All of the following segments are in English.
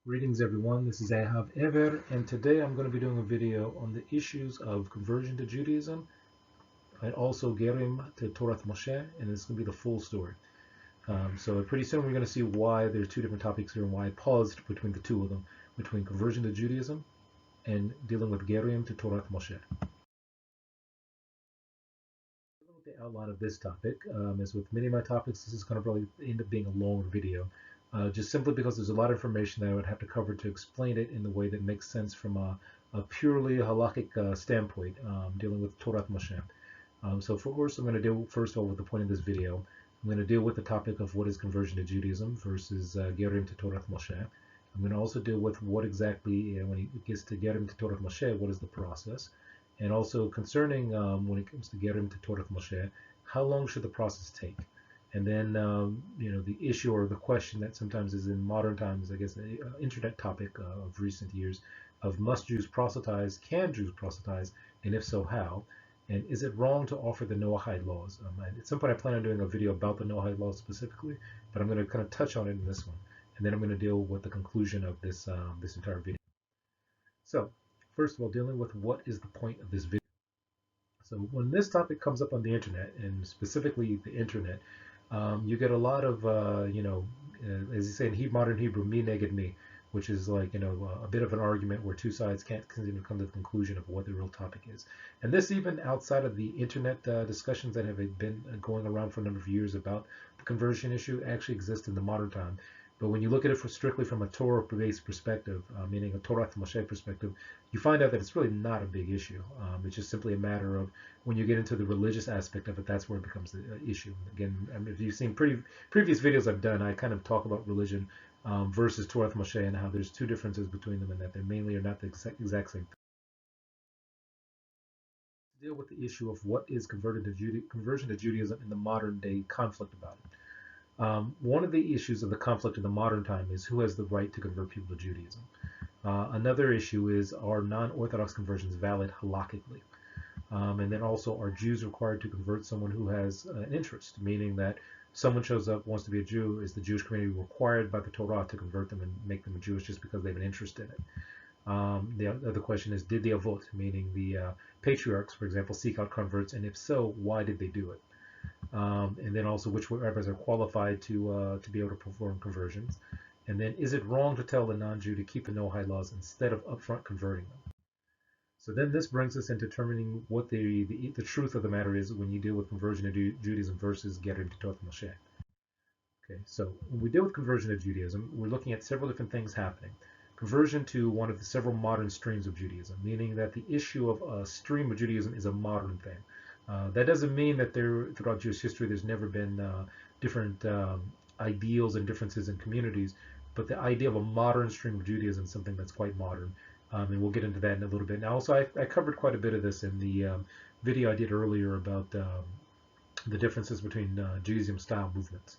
Greetings everyone, this is Ever, and today I'm going to be doing a video on the issues of conversion to Judaism and also Geirim to Torath Mosheh, and it's going to be the full story. So pretty soon we're going to see why there are two different topics here and why I paused between the two of them, between conversion to Judaism and dealing with Geirim to Torath Mosheh. The outline of this topic, as with many of my topics, this is going to probably end up being a long video. Just simply because there's a lot of information that I would have to cover to explain it in the way that makes sense from a purely halakhic standpoint, dealing with Torath Mosheh. So first, I'm going to deal first of all with the point of this video. I'm going to deal with the topic of what is conversion to Judaism versus Geirim to Torath Mosheh. I'm going to also deal with what exactly, when it gets to Geirim to Torath Mosheh, what is the process? And also concerning when it comes to Geirim to Torath Mosheh, how long should the process take? And then, the issue or the question that sometimes is in modern times, I guess, the internet topic of recent years, of must Jews proselytize, can Jews proselytize, and if so, how? And is it wrong to offer the Noahide laws? At some point I plan on doing a video about the Noahide laws specifically, but I'm going to kind of touch on it in this one. And then I'm going to deal with the conclusion of this entire video. So, first of all, dealing with what is the point of this video. So when this topic comes up on the internet, and specifically the internet, you get a lot of, as you say in modern Hebrew, me neged me, which is like, a bit of an argument where two sides can't come to the conclusion of what the real topic is. And this even outside of the internet discussions that have been going around for a number of years about the conversion issue actually exist in the modern time. But when you look at it strictly from a Torah-based perspective, meaning a Torath Mosheh perspective, you find out that it's really not a big issue. It's just simply a matter of when you get into the religious aspect of it, that's where it becomes the issue. Again, if you've seen previous videos I've done, I kind of talk about religion versus Torath Mosheh and how there's two differences between them and that they mainly are not the exact same thing. To deal with the issue of what is conversion to Judaism in the modern day conflict about it. One of the issues of the conflict in the modern time is who has the right to convert people to Judaism. Another issue is, are non-Orthodox conversions valid halakhically? And then also, are Jews required to convert someone who has an interest, meaning that someone shows up, wants to be a Jew, is the Jewish community required by the Torah to convert them and make them Jewish just because they have an interest in it? The other question is, did the Avot, meaning the patriarchs, for example, seek out converts, and if so, why did they do it? And then also which rabbis are qualified to be able to perform conversions. And then, is it wrong to tell the non-Jew to keep the Noahide laws instead of upfront converting them? So then this brings us into determining what the truth of the matter is when you deal with conversion to Judaism versus Geirim to Torath Mosheh. Okay, so when we deal with conversion to Judaism, we're looking at several different things happening. Conversion to one of the several modern streams of Judaism, meaning that the issue of a stream of Judaism is a modern thing. That doesn't mean that throughout Jewish history there's never been different ideals and differences in communities, but the idea of a modern stream of Judaism is something that's quite modern, and we'll get into that in a little bit. Now, also, I covered quite a bit of this in the video I did earlier about the differences between Judaism style movements.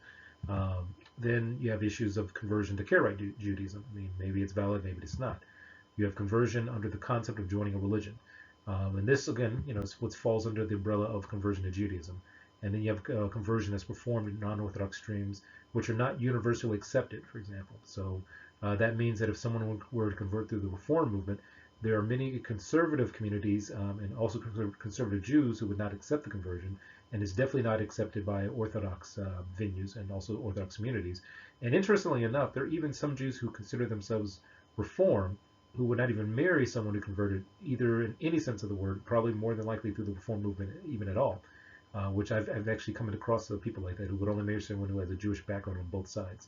Then you have issues of conversion to Karaite Judaism. I mean, maybe it's valid, maybe it's not. You have conversion under the concept of joining a religion. And this, again, is what falls under the umbrella of conversion to Judaism. And then you have conversion that's performed in non-Orthodox streams, which are not universally accepted, for example. So that means that if someone were to convert through the Reform movement, there are many conservative communities and also conservative Jews who would not accept the conversion, and is definitely not accepted by Orthodox venues and also Orthodox communities. And interestingly enough, there are even some Jews who consider themselves Reform who would not even marry someone who converted, either in any sense of the word, probably more than likely through the Reform movement, even at all, which I've actually come across people like that who would only marry someone who has a Jewish background on both sides.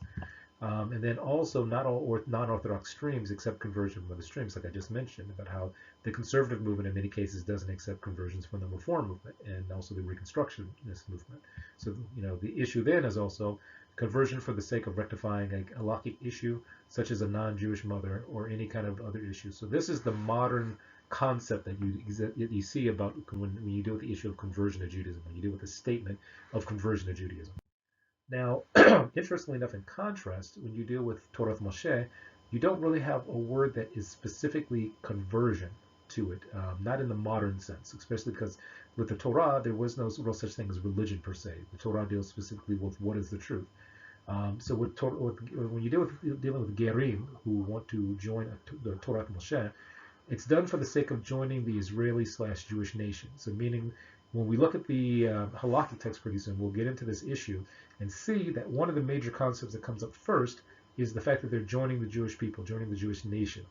And then also, not all non-Orthodox streams accept conversion from other streams, like I just mentioned, about how the conservative movement in many cases doesn't accept conversions from the Reform movement and also the Reconstructionist movement. So, the issue then is also conversion for the sake of rectifying a halakhic issue, such as a non-Jewish mother or any kind of other issue. So this is the modern concept that you see about when you deal with the issue of conversion to Judaism, when you deal with the statement of conversion to Judaism. Now, interestingly enough, in contrast, when you deal with Torath Mosheh, you don't really have a word that is specifically conversion to it, not in the modern sense, especially because with the Torah, there was no real such thing as religion per se. The Torah deals specifically with what is the truth. So when you dealing with Geirim who want to join the Torath Mosheh, it's done for the sake of joining the Israeli/Jewish nation. So meaning, when we look at the halakhic text pretty soon, we'll get into this issue and see that one of the major concepts that comes up first is the fact that they're joining the Jewish people, joining the Jewish nation.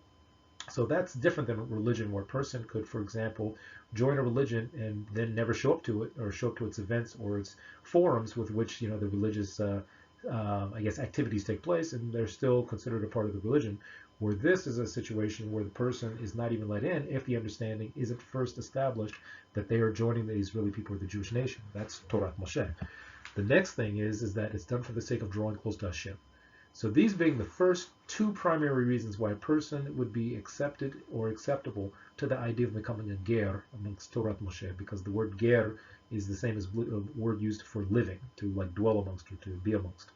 So that's different than religion, where a person could, for example, join a religion and then never show up to it, or show up to its events or its forums with which the religious, I guess, activities take place, and they're still considered a part of the religion. Where this is a situation where the person is not even let in if the understanding isn't first established that they are joining the Israeli people or the Jewish nation. That's Torath Mosheh. The next thing is that it's done for the sake of drawing close to Hashem. So these being the first two primary reasons why a person would be accepted or acceptable to the idea of becoming a ger amongst Torath Mosheh, because the word ger is the same as a word used for living, to like dwell amongst or to be amongst.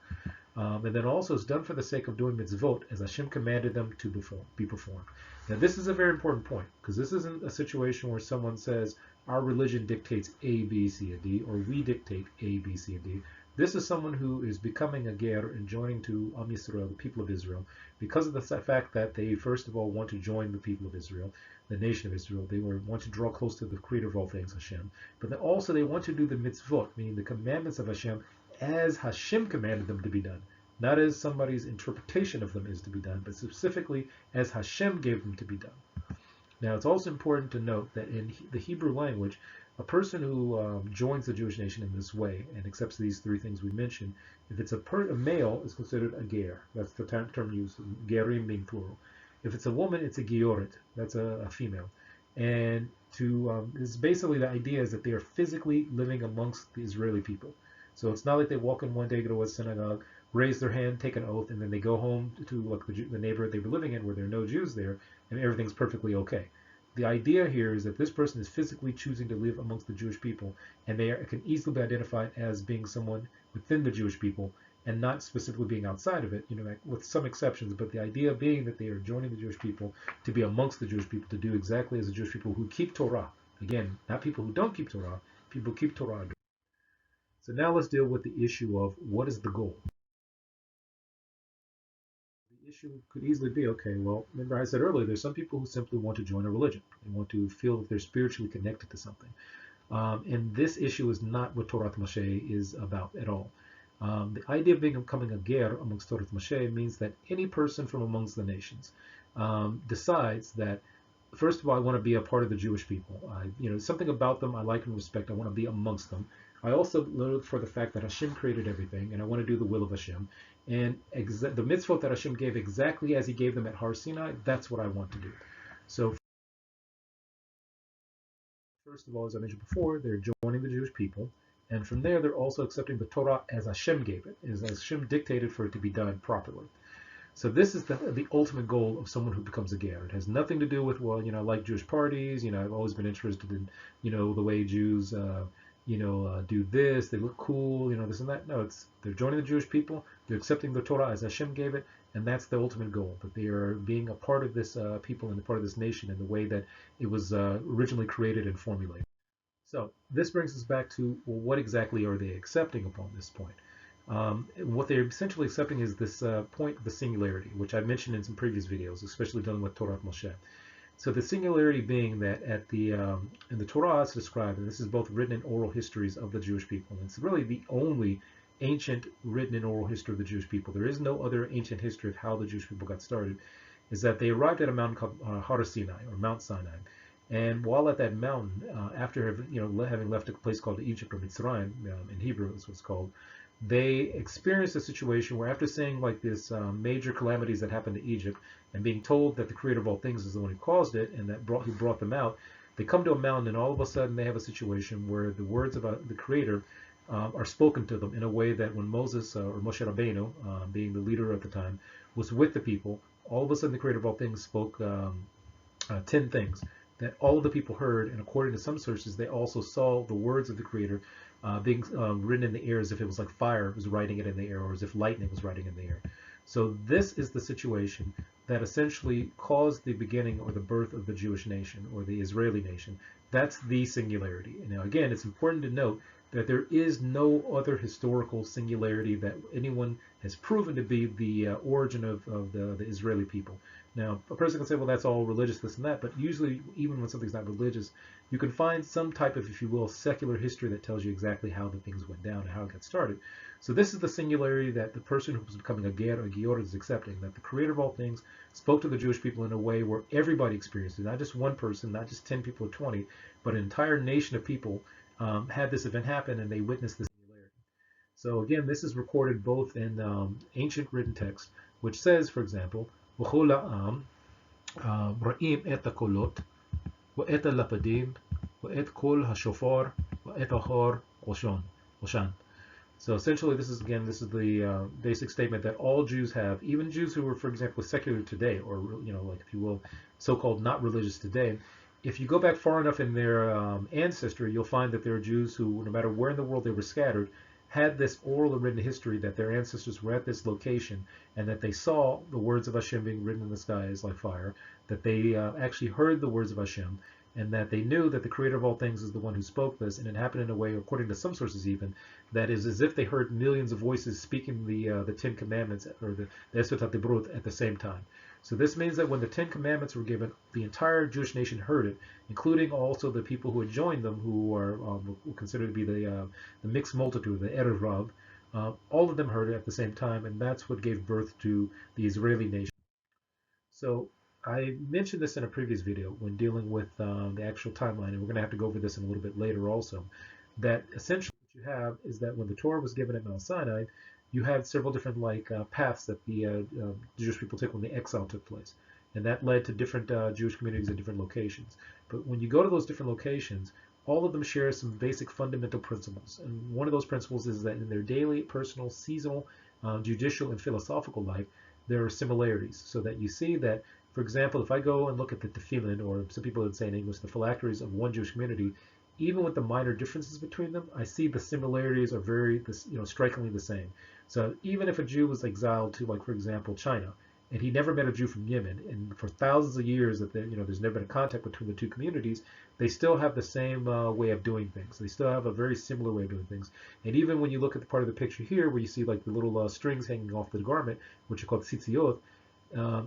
And then also it's done for the sake of doing mitzvot as Hashem commanded them to be performed. Now this is a very important point, because this isn't a situation where someone says our religion dictates A, B, C, and D, or we dictate A, B, C, and D. This is someone who is becoming a ger and joining to Am Yisrael, the people of Israel, because of the fact that they first of all want to join the people of Israel, the nation of Israel. They want to draw close to the Creator of all things, Hashem. But then also they want to do the mitzvot, meaning the commandments of Hashem, as Hashem commanded them to be done. Not as somebody's interpretation of them is to be done, but specifically as Hashem gave them to be done. Now, it's also important to note that in the Hebrew language, a person who joins the Jewish nation in this way and accepts these three things we mentioned, if it's a male, is considered a ger. That's the term used, gerim being plural. If it's a woman, it's a giyurit. That's a female. And it's basically the idea is that they are physically living amongst the Israeli people. So it's not like they walk in one day, go to a synagogue, raise their hand, take an oath, and then they go home to like the neighborhood they were living in where there are no Jews there, and everything's perfectly okay. The idea here is that this person is physically choosing to live amongst the Jewish people, and they can easily be identified as being someone within the Jewish people and not specifically being outside of it, with some exceptions, but the idea being that they are joining the Jewish people to be amongst the Jewish people, to do exactly as the Jewish people who keep Torah. Again, not people who don't keep Torah, people who keep Torah. So now let's deal with the issue of what is the goal. Issue could easily be, okay, well, remember I said earlier, there's some people who simply want to join a religion. They want to feel that they're spiritually connected to something. And this issue is not what Torath Mosheh is about at all. The idea of becoming a ger amongst Torath Mosheh means that any person from amongst the nations decides that, first of all, I want to be a part of the Jewish people. Something about them I like and respect. I want to be amongst them. I also look for the fact that Hashem created everything, and I want to do the will of Hashem. And the mitzvot that Hashem gave exactly as He gave them at Har Sinai, that's what I want to do. So, first of all, as I mentioned before, they're joining the Jewish people, and from there, they're also accepting the Torah as Hashem gave it, as Hashem dictated for it to be done properly. So this is the ultimate goal of someone who becomes a ger. It has nothing to do with, well, I like Jewish parties. I've always been interested in, the way Jews, do this. They look cool. This and that. No, they're joining the Jewish people. They're accepting the Torah as Hashem gave it, and that's the ultimate goal. That they are being a part of this people and a part of this nation in the way that it was originally created and formulated. So this brings us back to, well, what exactly are they accepting upon this point? What they're essentially accepting is this point of the singularity, which I mentioned in some previous videos, especially dealing with Torath Mosheh. So the singularity being that in the Torah it's described, and this is both written in oral histories of the Jewish people, and it's really the only ancient written in oral history of the Jewish people. There is no other ancient history of how the Jewish people got started, is that they arrived at a mountain called Har Sinai, or Mount Sinai. And while at that mountain, after having left a place called Egypt, or Mitzrayim, in Hebrew is what's called, they experienced a situation where, after seeing like this major calamities that happened to Egypt, and being told that the Creator of all things is the one who caused it, and that who brought them out, they come to a mountain, and all of a sudden they have a situation where the words about the Creator are spoken to them in a way that when Moses, or Moshe Rabbeinu, being the leader at the time, was with the people, all of a sudden the Creator of all things spoke 10 things that all of the people heard, and according to some sources, they also saw the words of the Creator being written in the air as if it was like fire was writing it in the air, or as if lightning was writing in the air. So this is the situation that essentially caused the beginning or the birth of the Jewish nation or the Israeli nation. That's the singularity. Now again, it's important to note that there is no other historical singularity that anyone has proven to be the origin of the Israeli people. Now, a person can say, well, that's all religious, this and that, but usually, even when something's not religious, you can find some type of, if you will, secular history that tells you exactly how the things went down and how it got started. So this is the singularity that the person who's becoming a ger or giyyur is accepting, that the creator of all things spoke to the Jewish people in a way where everybody experienced it, not just one person, not just 10 people or 20, but an entire nation of people had this event happen and they witnessed this singularity. So again, this is recorded both in ancient written text, which says, for example, "V'chol ha'am ra'im et hakolot v'et halapadim v'et kol hashofar v'et hachor oshan." So essentially, this is the basic statement that all Jews have, even Jews who are, for example, secular today, or like if you will, so-called not religious today. If you go back far enough in their ancestry, you'll find that there are Jews who, no matter where in the world they were scattered, had this oral and written history that their ancestors were at this location and that they saw the words of Hashem being written in the skies like fire, that they actually heard the words of Hashem, and that they knew that the creator of all things is the one who spoke this, and it happened in a way, according to some sources even, that is as if they heard millions of voices speaking the Ten Commandments, or the Esrog HaDibrot, at the same time. So this means that when the Ten Commandments were given, the entire Jewish nation heard it, including also the people who had joined them, who are considered to be the mixed multitude, the Erev Rav. All of them heard it at the same time, and that's what gave birth to the Israeli nation. So I mentioned this in a previous video when dealing with the actual timeline, and we're going to have to go over this in a little bit later also, that essentially what you have is that when the Torah was given at Mount Sinai, you had several different paths that the Jewish people took when the exile took place. And that led to different Jewish communities at different locations. But when you go to those different locations, all of them share some basic fundamental principles. And one of those principles is that in their daily, personal, seasonal, judicial, and philosophical life, there are similarities. So that you see that, for example, if I go and look at the tefillin, or some people would say in English, the phylacteries of one Jewish community, even with the minor differences between them, I see the similarities are very, strikingly the same. So even if a Jew was exiled to, like, for example, China, and he never met a Jew from Yemen, and for thousands of years that there's never been a contact between the two communities, they still have the same way of doing things. They still have a very similar way of doing things. And even when you look at the part of the picture here, where you see like the little strings hanging off the garment, which are called tzitziot,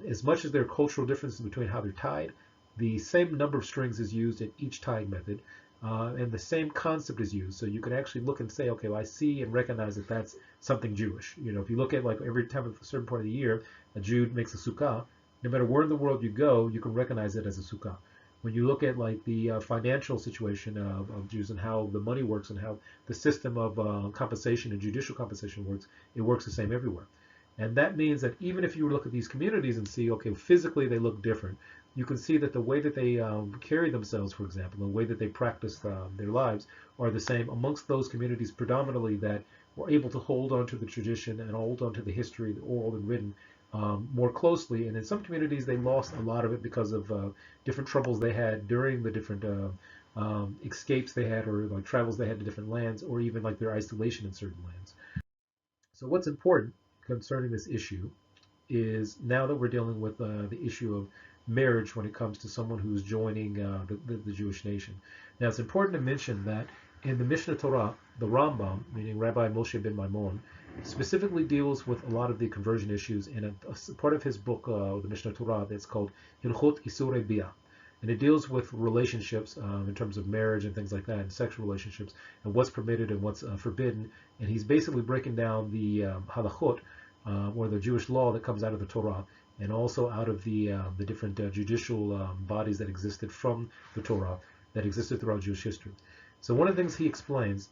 as much as there are cultural differences between how they're tied, the same number of strings is used in each tying method. And the same concept is used. So you can actually look and say, okay, well, I see and recognize that that's something Jewish. If you look at like every time of a certain part of the year, a Jew makes a sukkah, no matter where in the world you go, you can recognize it as a sukkah. When you look at like the financial situation of Jews and how the money works and how the system of compensation and judicial compensation works, it works the same everywhere. And that means that even if you look at these communities and see, okay, physically they look different, you can see that the way that they carry themselves, for example, the way that they practice their lives are the same amongst those communities predominantly that were able to hold on to the tradition and hold on to the history, the oral and written, more closely. And in some communities, they lost a lot of it because of different troubles they had during the different escapes they had, or like travels they had to different lands, or even like their isolation in certain lands. So what's important concerning this issue is, now that we're dealing with the issue of marriage when it comes to someone who's joining the Jewish nation. Now it's important to mention that in the Mishnah Torah, the Rambam, meaning Rabbi Moshe ben Maimon, specifically deals with a lot of the conversion issues in a part of his book, the Mishnah Torah, that's called Hilchot Isurei Bia. And it deals with relationships in terms of marriage and things like that, and sexual relationships, and what's permitted and what's forbidden. And he's basically breaking down the halachot, or the Jewish law that comes out of the Torah, and also out of the different judicial bodies that existed from the Torah, that existed throughout Jewish history. So one of the things he explains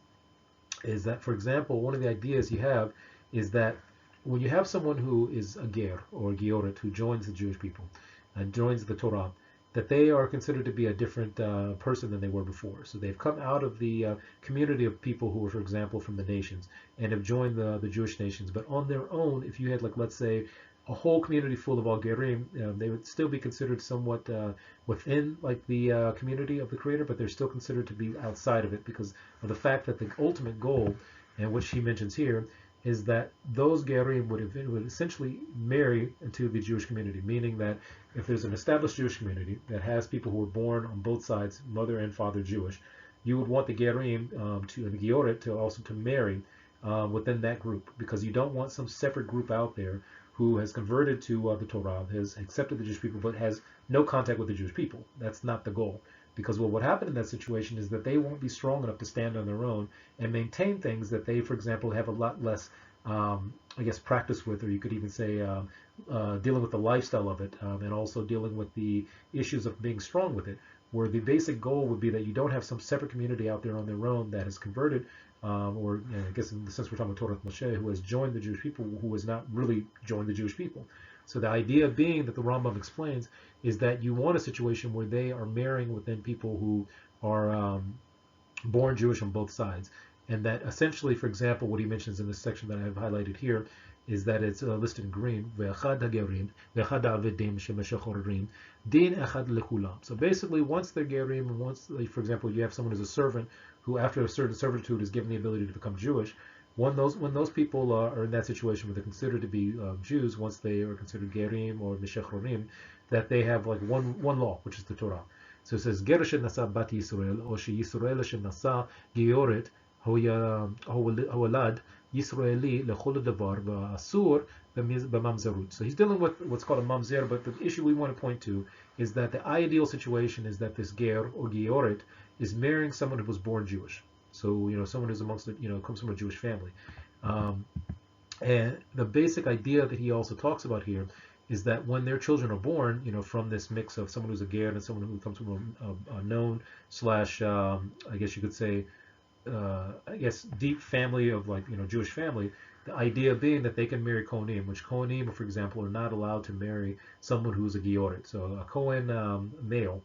is that, for example, one of the ideas you have is that when you have someone who is a ger or a giyuret who joins the Jewish people and joins the Torah, that they are considered to be a different person than they were before. So they've come out of the community of people who were, for example, from the nations, and have joined the Jewish nations. But on their own, if you had, like, let's say, a whole community full of all Geirim, they would still be considered somewhat within like the community of the Creator, but they're still considered to be outside of it because of the fact that the ultimate goal, and which he mentions here, is that those Geirim would essentially marry into the Jewish community, meaning that if there's an established Jewish community that has people who were born on both sides, mother and father Jewish, you would want the Geirim to and the Giyyur to also to marry within that group, because you don't want some separate group out there who has converted to the Torah, has accepted the Jewish people, but has no contact with the Jewish people. That's not the goal. Because what would happen in that situation is that they won't be strong enough to stand on their own and maintain things that they, for example, have a lot less, I guess, practice with, or you could even say dealing with the lifestyle of it, and also dealing with the issues of being strong with it, where the basic goal would be that you don't have some separate community out there on their own that has converted, or I guess in the sense we're talking about Torath Mosheh, who has joined the Jewish people, who has not really joined the Jewish people. So the idea being that the Rambam explains is that you want a situation where they are marrying within people who are born Jewish on both sides. And that essentially, for example, what he mentions in this section that I have highlighted here is that it's listed in green. So basically, once they're Geirim, and once, like, for example, you have someone who's a servant who, after a certain servitude, is given the ability to become Jewish. When those people are in that situation where they're considered to be Jews, once they are considered Geirim or Meshechorim, that they have like one law, which is the Torah. So it says, Ger shenasa bat Yisrael, or she Yisrael shenasa Giyuret, hawalad Yisraeli lechol davar v'asur b'mamzerut. So he's dealing with what's called a mamzer, but the issue we want to point to is that the ideal situation is that this ger or Giyuret is marrying someone who was born Jewish. So, someone who's amongst the, comes from a Jewish family. And the basic idea that he also talks about here is that when their children are born, from this mix of someone who's a ger and someone who comes from a known slash, I guess you could say, deep family of Jewish family, the idea being that they can marry Kohanim, which Kohanim, for example, are not allowed to marry someone who's a Giyuret. So a Kohen male,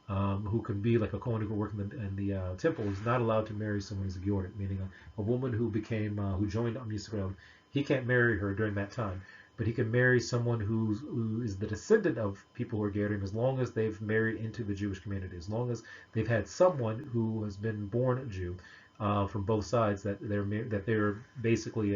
who can be like a Kohen who work in the temple, is not allowed to marry someone who's a Giyuret, meaning a woman who who joined Am Yisrael. He can't marry her during that time, but he can marry someone who is the descendant of people who are Geirim, as long as they've married into the Jewish community, as long as they've had someone who has been born a Jew. From both sides that they're basically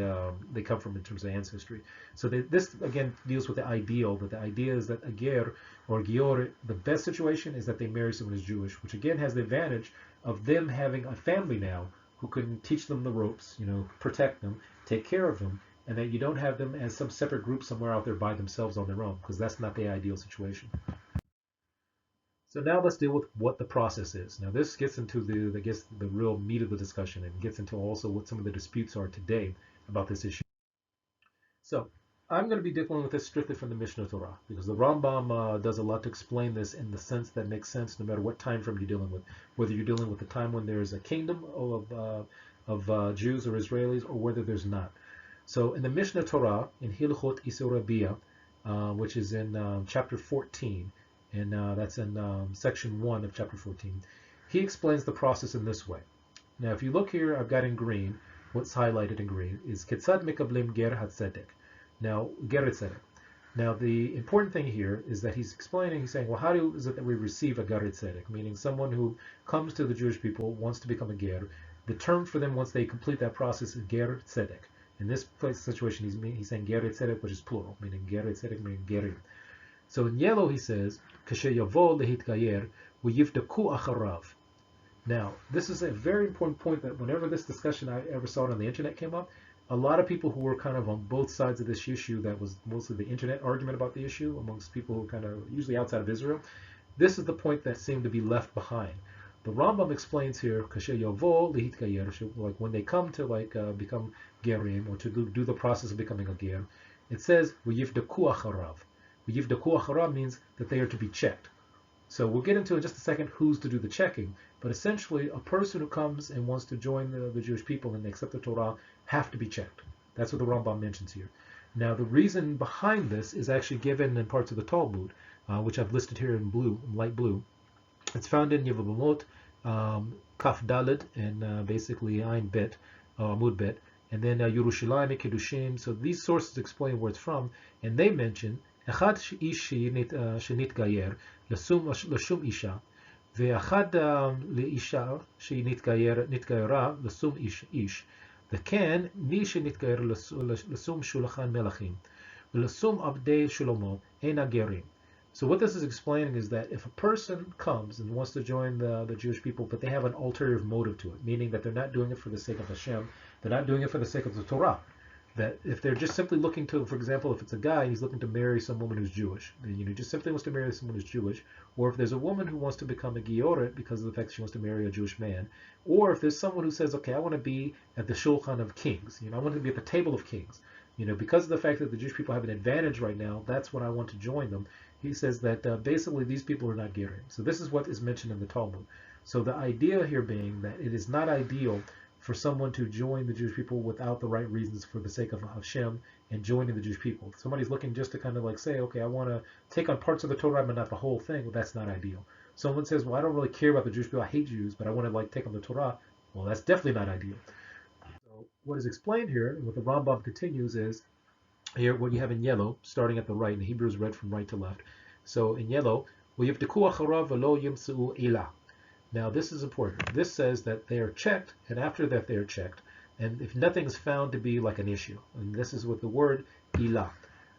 they come from in terms of ancestry. So this again deals with the ideal, but the idea is that a ger or giyor, the best situation is that they marry someone who's Jewish, which again has the advantage of them having a family now who can teach them the ropes, protect them, take care of them, and that you don't have them as some separate group somewhere out there by themselves on their own, because that's not the ideal situation. So now let's deal with what the process is. Now this gets into the real meat of the discussion, and gets into also what some of the disputes are today about this issue. So I'm going to be dealing with this strictly from the Mishnah Torah, because the Rambam does a lot to explain this in the sense that makes sense no matter what time frame you're dealing with, whether you're dealing with the time when there's a kingdom of Jews or Israelis, or whether there's not. So in the Mishnah Torah, in Hilchot Isur Rabia, which is in chapter 14, and that's in section 1 of chapter 14, he explains the process in this way. Now, if you look here, I've got in green, what's highlighted in green is Ketzad Mikablim Ger HaTzedek. Now, Ger HaTzedek. Now, the important thing here is that he's saying, well, how is it that we receive a Ger HaTzedek? Meaning someone who comes to the Jewish people, wants to become a Ger. The term for them, once they complete that process, is Ger HaTzedek. In this situation, he's saying Ger HaTzedek, which is plural, meaning Ger HaTzedek, meaning Gerim. So in yellow he says, Kasher Yavo lehitgayer v'yivdaku acharav. Now, this is a very important point that whenever this discussion I ever saw it on the internet came up, a lot of people who were kind of on both sides of this issue, that was mostly the internet argument about the issue amongst people who kind of usually outside of Israel, this is the point that seemed to be left behind. The Rambam explains here, Kasher Yavo lehitgayer, like when they come to become Gerim, or to do the process of becoming a Ger, it says v'yivdaku acharav. Yivdaku achara means that they are to be checked. So we'll get into in just a second who's to do the checking, but essentially a person who comes and wants to join the Jewish people and they accept the Torah have to be checked. That's what the Rambam mentions here. Now the reason behind this is actually given in parts of the Talmud, which I've listed here in blue, in light blue. It's found in Yevamot, Kaf Daled, and basically Ayin Bet, Amud Bet, and then Yerushalayim, Kedushim. So these sources explain where it's from, and they mention אחד איש שנתגייר לשום אישה, ואחד לאישה שנתגיירה לשום איש, וכן מי שנתגייר לשום שולחן מלכים, ולשום עבדי שלמה אין הגרים. So what this is explaining is that if a person comes and wants to join the Jewish people, but they have an ulterior motive to it, meaning that they're not doing it for the sake of Hashem, they're not doing it for the sake of the Torah, that if they're just simply looking to, for example, if it's a guy, he's looking to marry some woman who's Jewish, then, just simply wants to marry someone who's Jewish, or if there's a woman who wants to become a Giyyur because of the fact that she wants to marry a Jewish man, or if there's someone who says, okay, I want to be at the shulchan of kings, I want to be at the table of kings, because of the fact that the Jewish people have an advantage right now, that's when I want to join them. He says that basically these people are not Geirim. So this is what is mentioned in the Talmud. So the idea here being that it is not ideal for someone to join the Jewish people without the right reasons for the sake of Hashem and joining the Jewish people. If somebody's looking just to kind of like say, okay, I want to take on parts of the Torah but not the whole thing, well, that's not ideal. Someone says, well, I don't really care about the Jewish people, I hate Jews, but I want to like take on the Torah, well, that's definitely not ideal. So what is explained here, and what the Rambam continues is, here what you have in yellow, starting at the right, and the Hebrew is read from right to left. So in yellow, now this is important. This says that they are checked, and after that they are checked, and if nothing is found to be like an issue, and this is with the word ilah.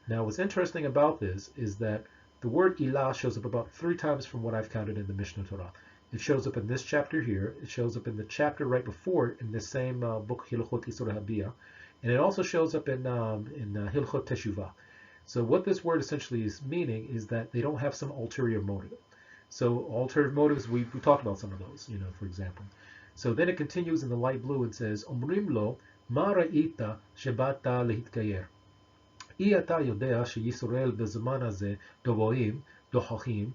Now what's interesting about this is that the word ilah shows up about 3 times from what I've counted in the Mishnah Torah. It shows up in this chapter here, it shows up in the chapter right before it, in the same book Hilchot Isur Habiyah, and it also shows up in Hilchot Teshuvah. So what this word essentially is meaning is that they don't have some ulterior motive. So ulterior motives, we talked about some of those, for example. So then it continues in the light blue and says, Omrim lo, ma ra'ita shebata lehitgayer. I ata yodea sheYisrael bezman hazeh dovoim, dochofim,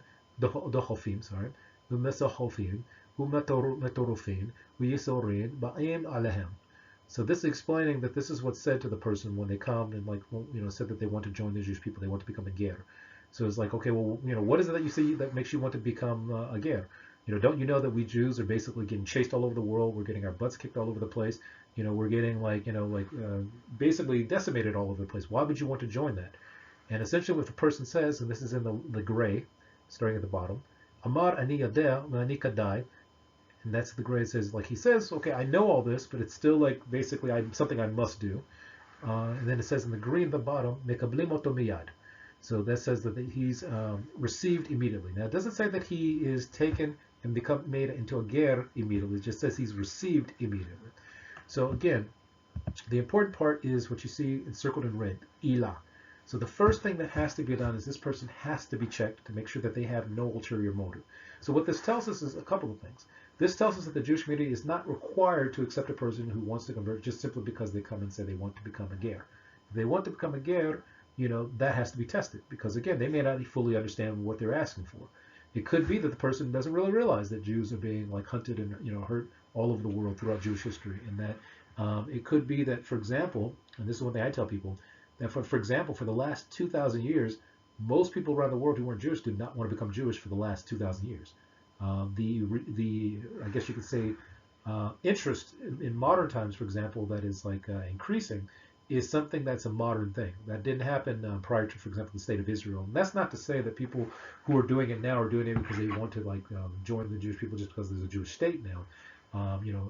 u'mesachofim, u'metorofim, u'yisorin, ba'im alehem. So this is explaining that this is what's said to the person when they come and said that they want to join the Jewish people, they want to become a ger. So it's like, okay, well, what is it that you see that makes you want to become a ger? Don't you know that we Jews are basically getting chased all over the world? We're getting our butts kicked all over the place. We're getting basically decimated all over the place. Why would you want to join that? And essentially, what the person says, and this is in the gray, starting at the bottom, Amar ani yadeh ani kadai. And that's the gray. It says, he says, okay, I know all this, but it's still basically something I must do. And then it says in the green at the bottom, mekablim oto miyad. So that says that he's received immediately. Now it doesn't say that he is taken and made into a ger immediately. It just says he's received immediately. So again, the important part is what you see encircled in red, ilah. So the first thing that has to be done is this person has to be checked to make sure that they have no ulterior motive. So what this tells us is a couple of things. This tells us that the Jewish community is not required to accept a person who wants to convert just simply because they come and say they want to become a ger. If they want to become a ger, that has to be tested, because again, they may not fully understand what they're asking for. It could be that the person doesn't really realize that Jews are being hunted and hurt all over the world throughout Jewish history, and that it could be that, for example, and this is one thing I tell people, that for example, for the last 2,000 years, most people around the world who weren't Jewish did not want to become Jewish for the last 2,000 years. The I guess you could say interest in modern times, for example, that is increasing, is something that's a modern thing. That didn't happen prior to, for example, the state of Israel. And that's not to say that people who are doing it now are doing it because they want to join the Jewish people just because there's a Jewish state now.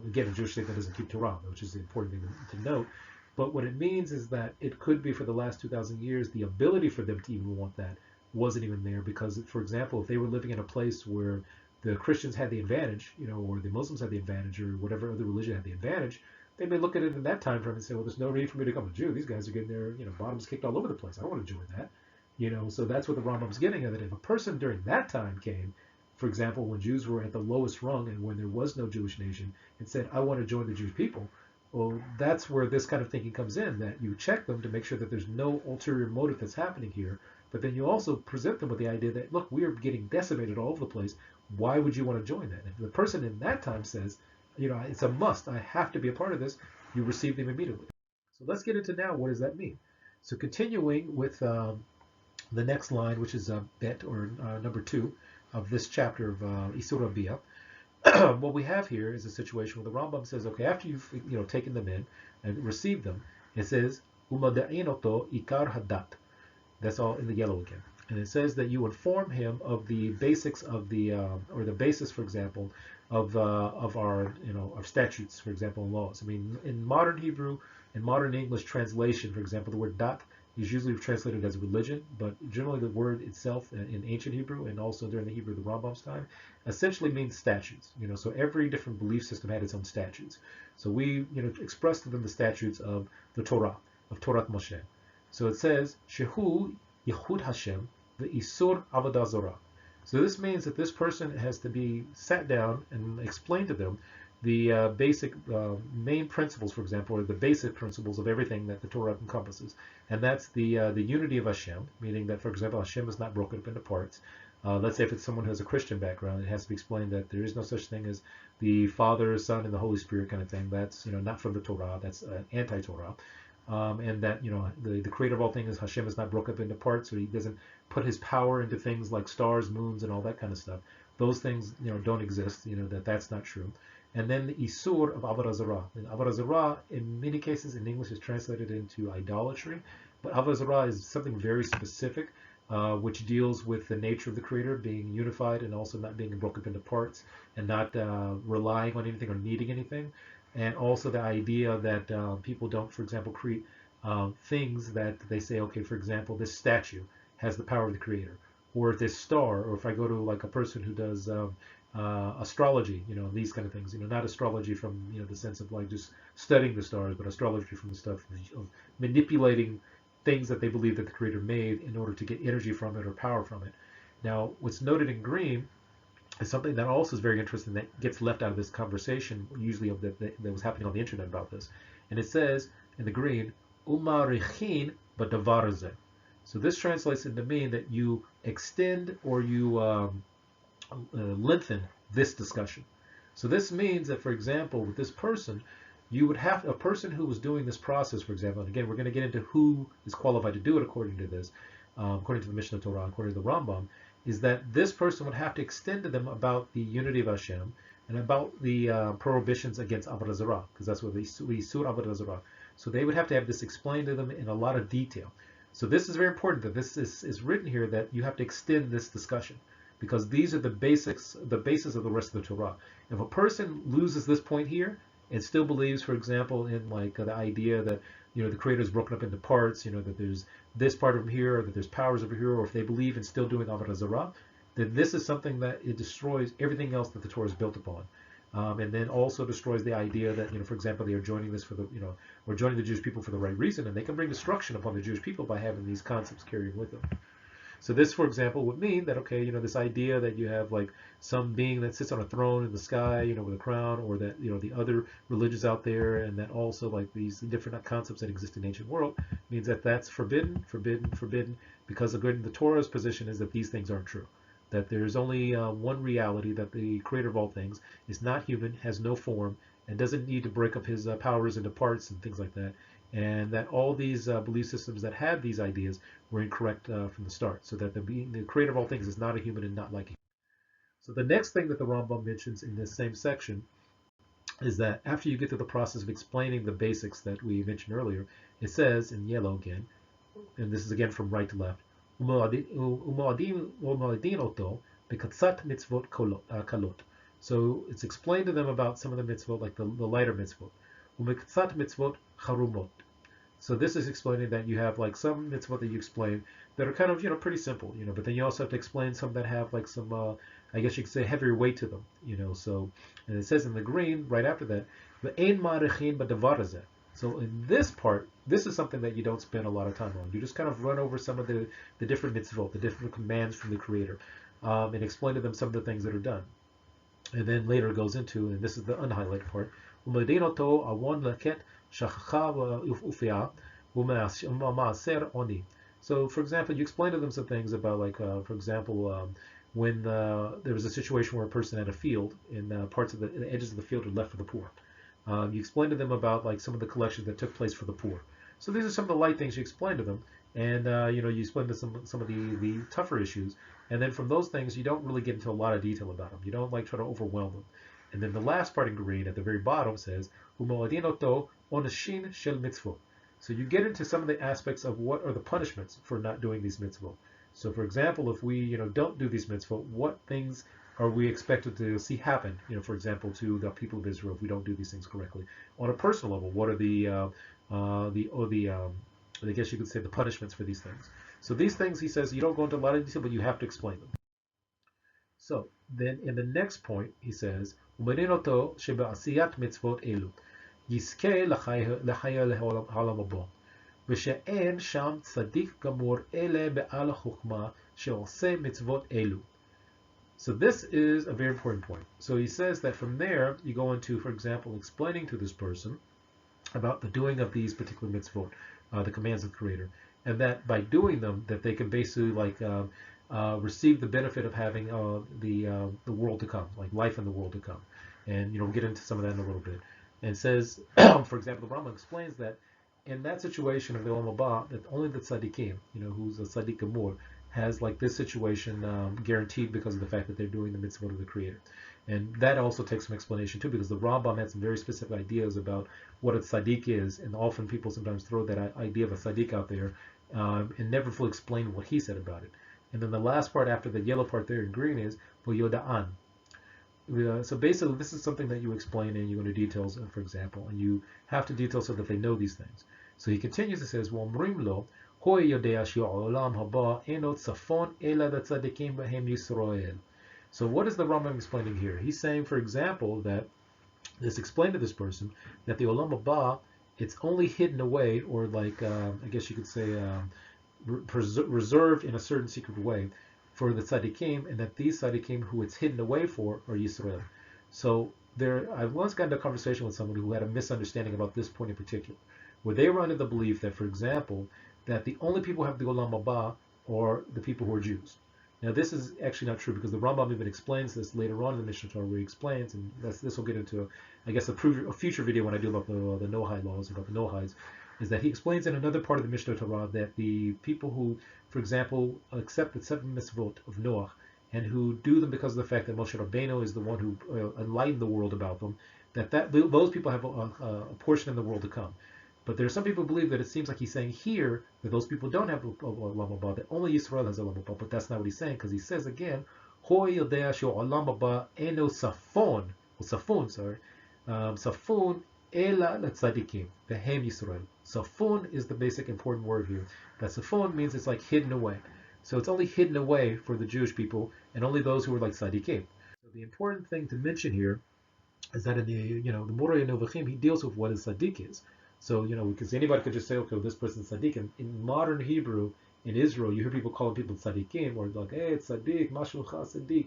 Again, a Jewish state that doesn't keep Torah, which is the important thing to note. But what it means is that it could be for the last 2,000 years, the ability for them to even want that wasn't even there, because, for example, if they were living in a place where the Christians had the advantage, or the Muslims had the advantage, or whatever other religion had the advantage, they may look at it in that time frame and say, well, there's no need for me to become a Jew. These guys are getting their bottoms kicked all over the place. I don't want to join that. So that's what the Rambam's getting at, that if a person during that time came, for example, when Jews were at the lowest rung and when there was no Jewish nation, and said, I want to join the Jewish people, well, that's where this kind of thinking comes in, that you check them to make sure that there's no ulterior motive that's happening here, but then you also present them with the idea that, look, we are getting decimated all over the place. Why would you want to join that? If the person in that time says, it's a must, I have to be a part of this, you receive them immediately. So let's get into now, what does that mean? So continuing with the next line, which is bet, or number 2 of this chapter of Isur Habiyah, what we have here is a situation where the Rambam says, okay, after you've taken them in and received them, it says, Umada'in oto ikar hadat. That's all in the yellow again. And it says that you inform him of the basics of the, or the basis, for example, of our, our statutes, for example, and laws. I mean, in modern Hebrew, in modern English translation, for example, the word dat is usually translated as religion, but generally the word itself in ancient Hebrew and also during the Hebrew of the Rambam's time essentially means statutes. So every different belief system had its own statutes. So we express to them the statutes of the Torah, of Torath Mosheh. So it says, Shehu Yehud Hashem the Isur Avodah Zorah. So this means that this person has to be sat down and explained to them the basic main principles, for example, or the basic principles of everything that the Torah encompasses. And that's the unity of Hashem, meaning that, for example, Hashem is not broken up into parts. Let's say if it's someone who has a Christian background, it has to be explained that there is no such thing as the Father, Son, and the Holy Spirit kind of thing. That's not from the Torah. That's anti-Torah. And that the creator of all things, Hashem, is not broken up into parts, so he doesn't put his power into things like stars, moons, and all that kind of stuff. Those things don't exist. That's not true. And then the Isur of Avodah Zarah. And Avodah Zarah, in many cases in English, is translated into idolatry, but Avodah Zarah is something very specific, which deals with the nature of the creator being unified and also not being broken up into parts and not relying on anything or needing anything. And also the idea that people don't, for example, create things that they say, okay, for example, this statue has the power of the creator, or this star, or if I go to like a person who does astrology, these kind of things, not astrology from the sense of like just studying the stars, but astrology from the stuff of manipulating things that they believe that the creator made in order to get energy from it or power from it. Now, what's noted in green is something that also is very interesting that gets left out of this conversation, usually that was happening on the internet about this. And it says in the green, Umarichin b'davar. So this translates into mean that you extend or you lengthen this discussion. So this means that, for example, with this person, you would have a person who was doing this process, for example, and again, we're going to get into who is qualified to do it according to this, according to the Mishnah Torah, according to the Rambam, is that this person would have to extend to them about the unity of Hashem and about the prohibitions against Avodah Zarah, because that's what the Isur Avodah Zarah. So they would have to have this explained to them in a lot of detail. So this is very important that this is written here, that you have to extend this discussion, because these are the basis of the rest of the Torah. If a person loses this point here and still believes, for example, in like the idea that the creator is broken up into parts, that there's this part of him here, or that there's powers over here, or if they believe in still doing Avodah Zarah, then this is something that it destroys everything else that the Torah is built upon. And then also destroys the idea that, for example, they are joining this for the, or joining the Jewish people for the right reason, and they can bring destruction upon the Jewish people by having these concepts carried with them. So this, for example, would mean that, okay, this idea that you have like some being that sits on a throne in the sky, with a crown, or that, the other religions out there, and that also like these different concepts that exist in the ancient world, means that that's forbidden, because according to the Torah's position is that these things aren't true. That there's only one reality, that the creator of all things is not human, has no form, and doesn't need to break up his powers into parts and things like that. And that all these belief systems that had these ideas were incorrect from the start. So that the creator of all things is not a human and not like him. So the next thing that the Rambam mentions in this same section is that after you get through the process of explaining the basics that we mentioned earlier, it says in yellow again, and this is again from right to left, so it's explained to them about some of the mitzvot, like the lighter mitzvot. So this is explaining that you have like some mitzvot that you explain that are kind of pretty simple, but then you also have to explain some that have like some I guess you could say heavier weight to them, So, and it says in the green right after that, "Ve'ein ma'arechin b'davar hazeh." So in this part, this is something that you don't spend a lot of time on. You just kind of run over some of the different mitzvot, the different commands from the Creator, and explain to them some of the things that are done. And then later it goes into, and this is the unhighlighted part, so for example, you explain to them some things about like, for example, when there was a situation where a person had a field and parts of the edges of the field are left for the poor. You explain to them about like some of the collections that took place for the poor. So these are some of the light things you explain to them, and you explain to some of the tougher issues, and then from those things you don't really get into a lot of detail about them. You don't like try to overwhelm them. And then the last part in green at the very bottom says onashin shel mitzvot. So you get into some of the aspects of what are the punishments for not doing these mitzvot. So for example, if we don't do these mitzvot, what things are we expected to see happen, for example, to the people of Israel if we don't do these things correctly? On a personal level, what are the I guess you could say the punishments for these things. So these things, he says, you don't go into a lot of detail, but you have to explain them. So then in the next point, he says, "Umerin oto sheba'asiyat mitzvot elu yizkeh l'chaya l'olam habo, ושאין שם צדיק גמור אלא בעל החוכמה שעושה מצוות אלו." So this is a very important point. So he says that from there you go into, for example, explaining to this person about the doing of these particular mitzvot, the commands of the Creator, and that by doing them, that they can basically receive the benefit of having the world to come, like life in the world to come, and we'll get into some of that in a little bit. And says, for example, the Rambam explains that in that situation of the Olam Haba, that only the tzaddikim, who's a tzaddik gamur, has like this situation guaranteed because of the fact that they're doing the mitzvot of the Creator. And that also takes some explanation too, because the Rambam had some very specific ideas about what a tzaddik is, and often people sometimes throw that idea of a tzaddik out there and never fully explain what he said about it. And then the last part after the yellow part there in green is v'yoda'an. So basically, this is something that you explain and you go into details, for example, and you have to detail so that they know these things. So he continues and says, "V'omrim lo, hoi yodea she'olam haba eno tzafon ela tzadikim b'hem Yisrael." So what is the Rambam explaining here? He's saying, for example, that this explained to this person that the olam haba, it's only hidden away, or like I guess you could say reserved in a certain secret way for the tzaddikim, and that these tzaddikim who it's hidden away for are Yisrael. So I once got into a conversation with someone who had a misunderstanding about this point in particular, where they were under the belief that, for example, that the only people who have the Olam Haba are the people who are Jews. Now this is actually not true, because the Rambam even explains this later on in the Mishnah Torah, where he explains, and this will get into, I guess, a future video when I do about the Nohai laws, about the Nohais, is that he explains in another part of the Mishnah Torah that the people who, for example, accept the 7 mitzvot of Noah, and who do them because of the fact that Moshe Rabbeinu is the one who enlightened the world about them, that those people have a portion in the world to come. But there are some people who believe that it seems like he's saying here that those people don't have Olam Haba, that only Yisrael has Olam Haba, but that's not what he's saying, because he says again, Hoi yodea she'olam haba eno safon, safon ela l'tzadikim, v'hem Yisrael. Safon is the basic important word here. That safon means it's like hidden away. So it's only hidden away for the Jewish people, and only those who are like tzadikim. So the important thing to mention here is that in the Moreh Novachim, he deals with what a tzaddik is. So, because anybody could just say, okay, well, this person's tzaddik. And in modern Hebrew, in Israel, you hear people calling people tzaddikim, or like, hey, it's tzaddik, mashulcha tzaddik.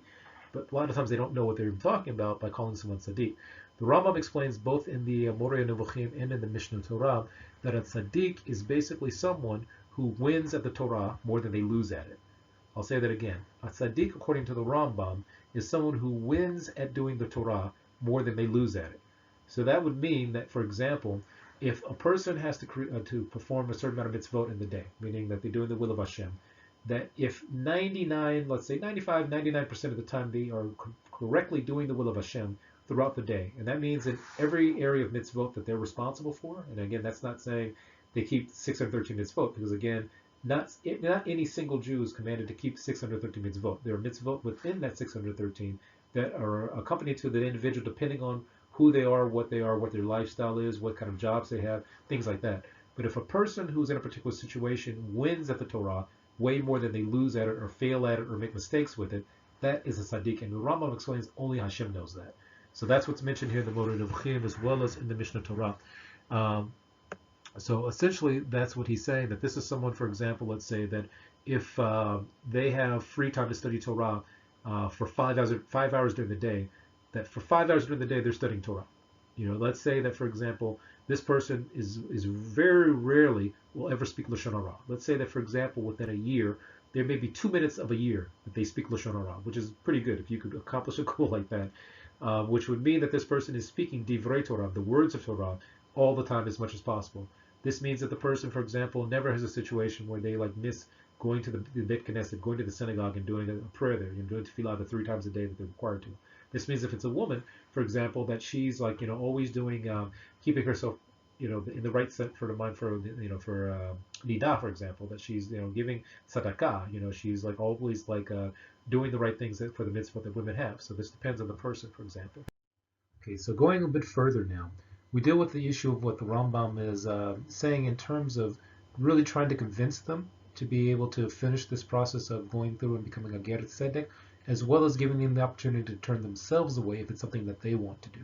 But a lot of times they don't know what they're even talking about by calling someone tzaddik. The Rambam explains both in the Moreh Novachim and in the Mishnah Torah that a tzaddik is basically someone who wins at the Torah more than they lose at it. I'll say that again. A tzaddik, according to the Rambam, is someone who wins at doing the Torah more than they lose at it. So that would mean that, for example, if a person has to perform a certain amount of mitzvot in the day, meaning that they're doing the will of Hashem, that if 99% of the time they are correctly doing the will of Hashem throughout the day, and that means in every area of mitzvot that they're responsible for, and again, that's not saying they keep 613 mitzvot, because again, not any single Jew is commanded to keep 613 mitzvot. There are mitzvot within that 613 that are accompanied to the individual depending on who they are, what their lifestyle is, what kind of jobs they have, things like that. But if a person who's in a particular situation wins at the Torah way more than they lose at it, or fail at it, or make mistakes with it, that is a tzaddik. And the Rambam explains only Hashem knows that. So that's what's mentioned here in the Moreh Novachim as well as in the Mishnah Torah. So essentially, that's what he's saying, that this is someone, for example, let's say that if they have free time to study Torah for 5 hours during the day, that for 5 hours during the day they're studying Torah. Let's say that, for example, this person is very rarely will ever speak Lashon Hara. Let's say that, for example, within a year, there may be 2 minutes of a year that they speak Lashon Hara, which is pretty good if you could accomplish a goal like that, which would mean that this person is speaking Divrei Torah, the words of Torah, all the time as much as possible. This means that the person, for example, never has a situation where they miss going to the Beit Knesset, going to the synagogue and doing a prayer there, doing tefillah the 3 times a day that they're required to. This means if it's a woman, for example, that she's always doing, keeping herself, in the right set for the mind for nidah, for example, that she's, giving tzedakah, she's always doing the right things for the mitzvah that women have. So this depends on the person, for example. Okay, so going a bit further now, we deal with the issue of what the Rambam is saying in terms of really trying to convince them to be able to finish this process of going through and becoming a ger tzedek, as well as giving them the opportunity to turn themselves away if it's something that they want to do.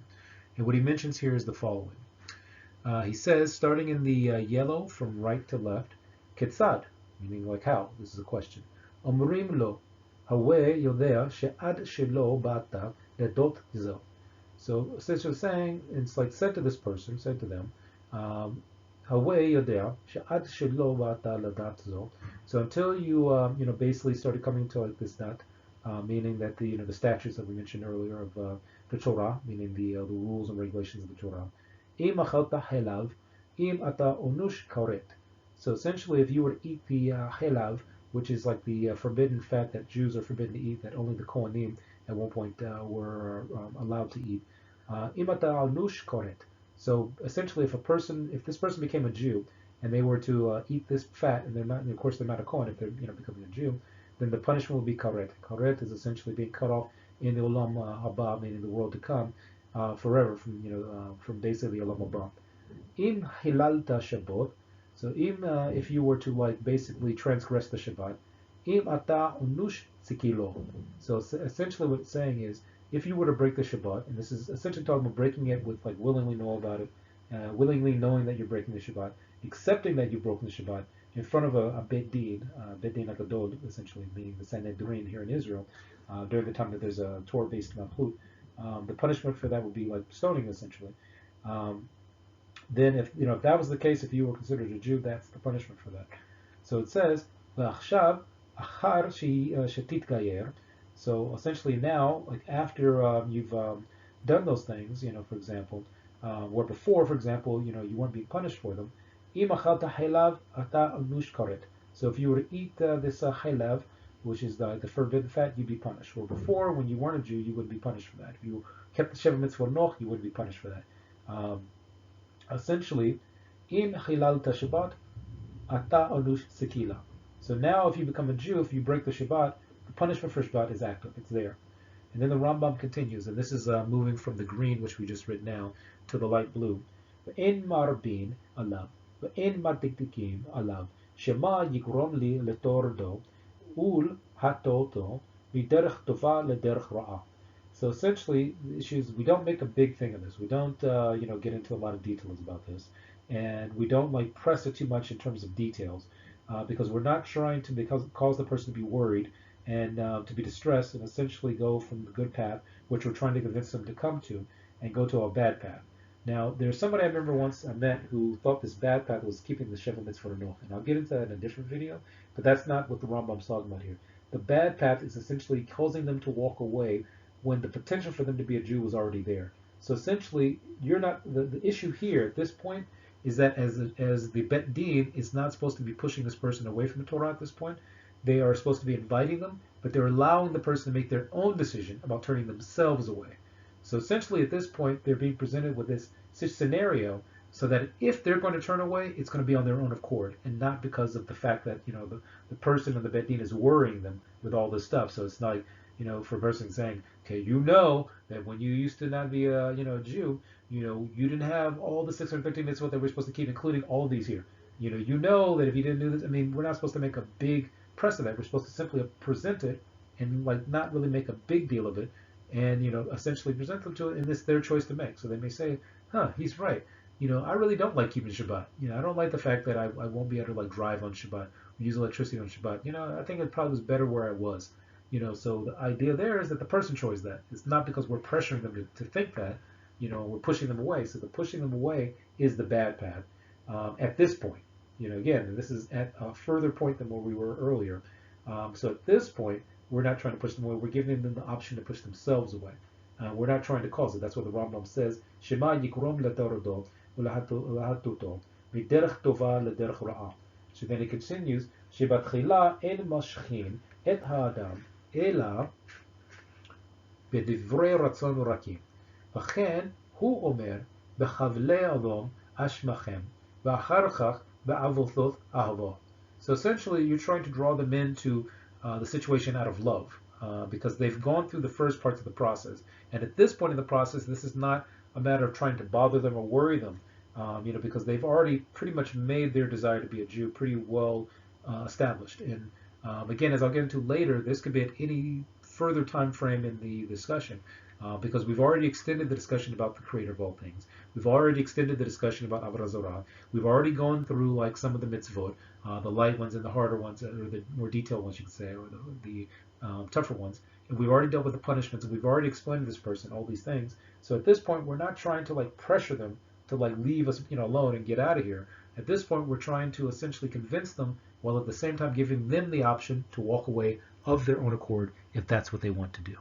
And what he mentions here is the following. He says, starting in the yellow from right to left, ketzad, meaning like how. This is a question. Omrim lo, hawe yodea she'ad shelo ba'ata ledot zo. So essentially saying, it's like said to this person, said to them, hawe yodea she'ad shelo ba'ata ledot zo. So until you basically started coming to like this dat, meaning that the statutes that we mentioned earlier of the Torah, meaning the rules and regulations of the Torah. Im achalta helav, im ata onush karet. So essentially, if you were to eat the helav, which is like the forbidden fat that Jews are forbidden to eat, that only the Kohanim at one point were allowed to eat, im ata onush karet. So essentially, if this person became a Jew and they were to eat this fat, and they're not, and of course they're not a Kohen if they're becoming a Jew, then the punishment will be karet. Karet is essentially being cut off in the olam haba, meaning the world to come, forever from basically olam haba. Im hilalta Shabbat. So if you were to like basically transgress the Shabbat, im ata unush tzikilo. So essentially what it's saying is, if you were to break the Shabbat, and this is essentially talking about breaking it with like willingly know about it, willingly knowing that you're breaking the Shabbat, accepting that you've broken the Shabbat in front of a Beith Din, Beith Din Agadol, essentially meaning the Sanhedrin here in Israel, during the time that there's a Torah-based Malchut, the punishment for that would be like stoning, essentially. Then if that was the case, if you were considered a Jew, that's the punishment for that. So it says, "V'achshav achar shetit gayer." So essentially now, like after you've done those things, for example, where before, for example, you weren't being punished for them. Im achalta helav ata anush karet. So if you were to eat this helav, which is the forbidden fat, you'd be punished. Or before, when you weren't a Jew, you wouldn't be punished for that. If you kept the Sheva Mitzvah Noch, you wouldn't be punished for that. Essentially, im hilalta Shabbat, ata anush sekila. So now, if you become a Jew, if you break the Shabbat, the punishment for Shabbat is active. It's there. And then the Rambam continues, and this is moving from the green, which we just read now, to the light blue. Ve'en marbin alav, ve'en madikdikim alav, shema yigrom li letordo, ul hatoto, miderech tova lederech ra'ah. So essentially, the issue is we don't make a big thing of this. We don't, get into a lot of details about this, and we don't like press it too much in terms of details, because we're not trying to cause the person to be worried and to be distressed and essentially go from the good path, which we're trying to convince them to come to, and go to a bad path. Now, there's somebody I remember once I met who thought this bad path was keeping the Sheva Mitzvah Noch, and I'll get into that in a different video, but that's not what the Rambam's talking about here. The bad path is essentially causing them to walk away when the potential for them to be a Jew was already there. So essentially, you're not the issue here at this point is that as the Beith Din is not supposed to be pushing this person away from the Torah at this point. They are supposed to be inviting them, but they're allowing the person to make their own decision about turning themselves away. So essentially, at this point, they're being presented with this scenario so that if they're going to turn away, it's going to be on their own accord and not because of the fact that the person in the Beith Din is worrying them with all this stuff. So it's like for a person saying, okay, that when you used to not be a Jew, you didn't have all the 613 mitzvot that we're supposed to keep, including all these here. You know that if you didn't do this, I mean, we're not supposed to make a big press of that. We're supposed to simply present it and like not really make a big deal of it, and essentially present them to it, and it's their choice to make. So they may say, he's right. I really don't like keeping Shabbat. I don't like the fact that I won't be able to like drive on Shabbat, use electricity on Shabbat. I think it probably was better where I was. So the idea there is that the person chose that. It's not because we're pressuring them to think that. We're pushing them away. So the pushing them away is the bad path at this point. Again, this is at a further point than where we were earlier. So at this point, we're not trying to push them away. We're giving them the option to push themselves away. We're not trying to cause it. That's what the Rambam says. Shema yikrom letordo ulahatuto miderech tova lederech ra'ah. So then it continues. Shebatchila en mashchin et ha'adam ela bedivrei ratzon urakim. V'chen hu omer bechavlei adom ashmachem v'achar chach be'avothot ahava. So essentially, you're trying to draw them into the situation out of love, because they've gone through the first parts of the process. And at this point in the process, this is not a matter of trying to bother them or worry them. because they've already pretty much made their desire to be a Jew pretty well established. And again, as I'll get into later, this could be at any further time frame in the discussion. Because we've already extended the discussion about the creator of all things. We've already extended the discussion about Avodah Zarah. We've already gone through like some of the mitzvot, the light ones and the harder ones, or the more detailed ones you could say, or the tougher ones. And we've already dealt with the punishments, and we've already explained to this person all these things. So at this point, we're not trying to like pressure them to like leave us, alone and get out of here. At this point, we're trying to essentially convince them, while at the same time giving them the option to walk away of their own accord if that's what they want to do.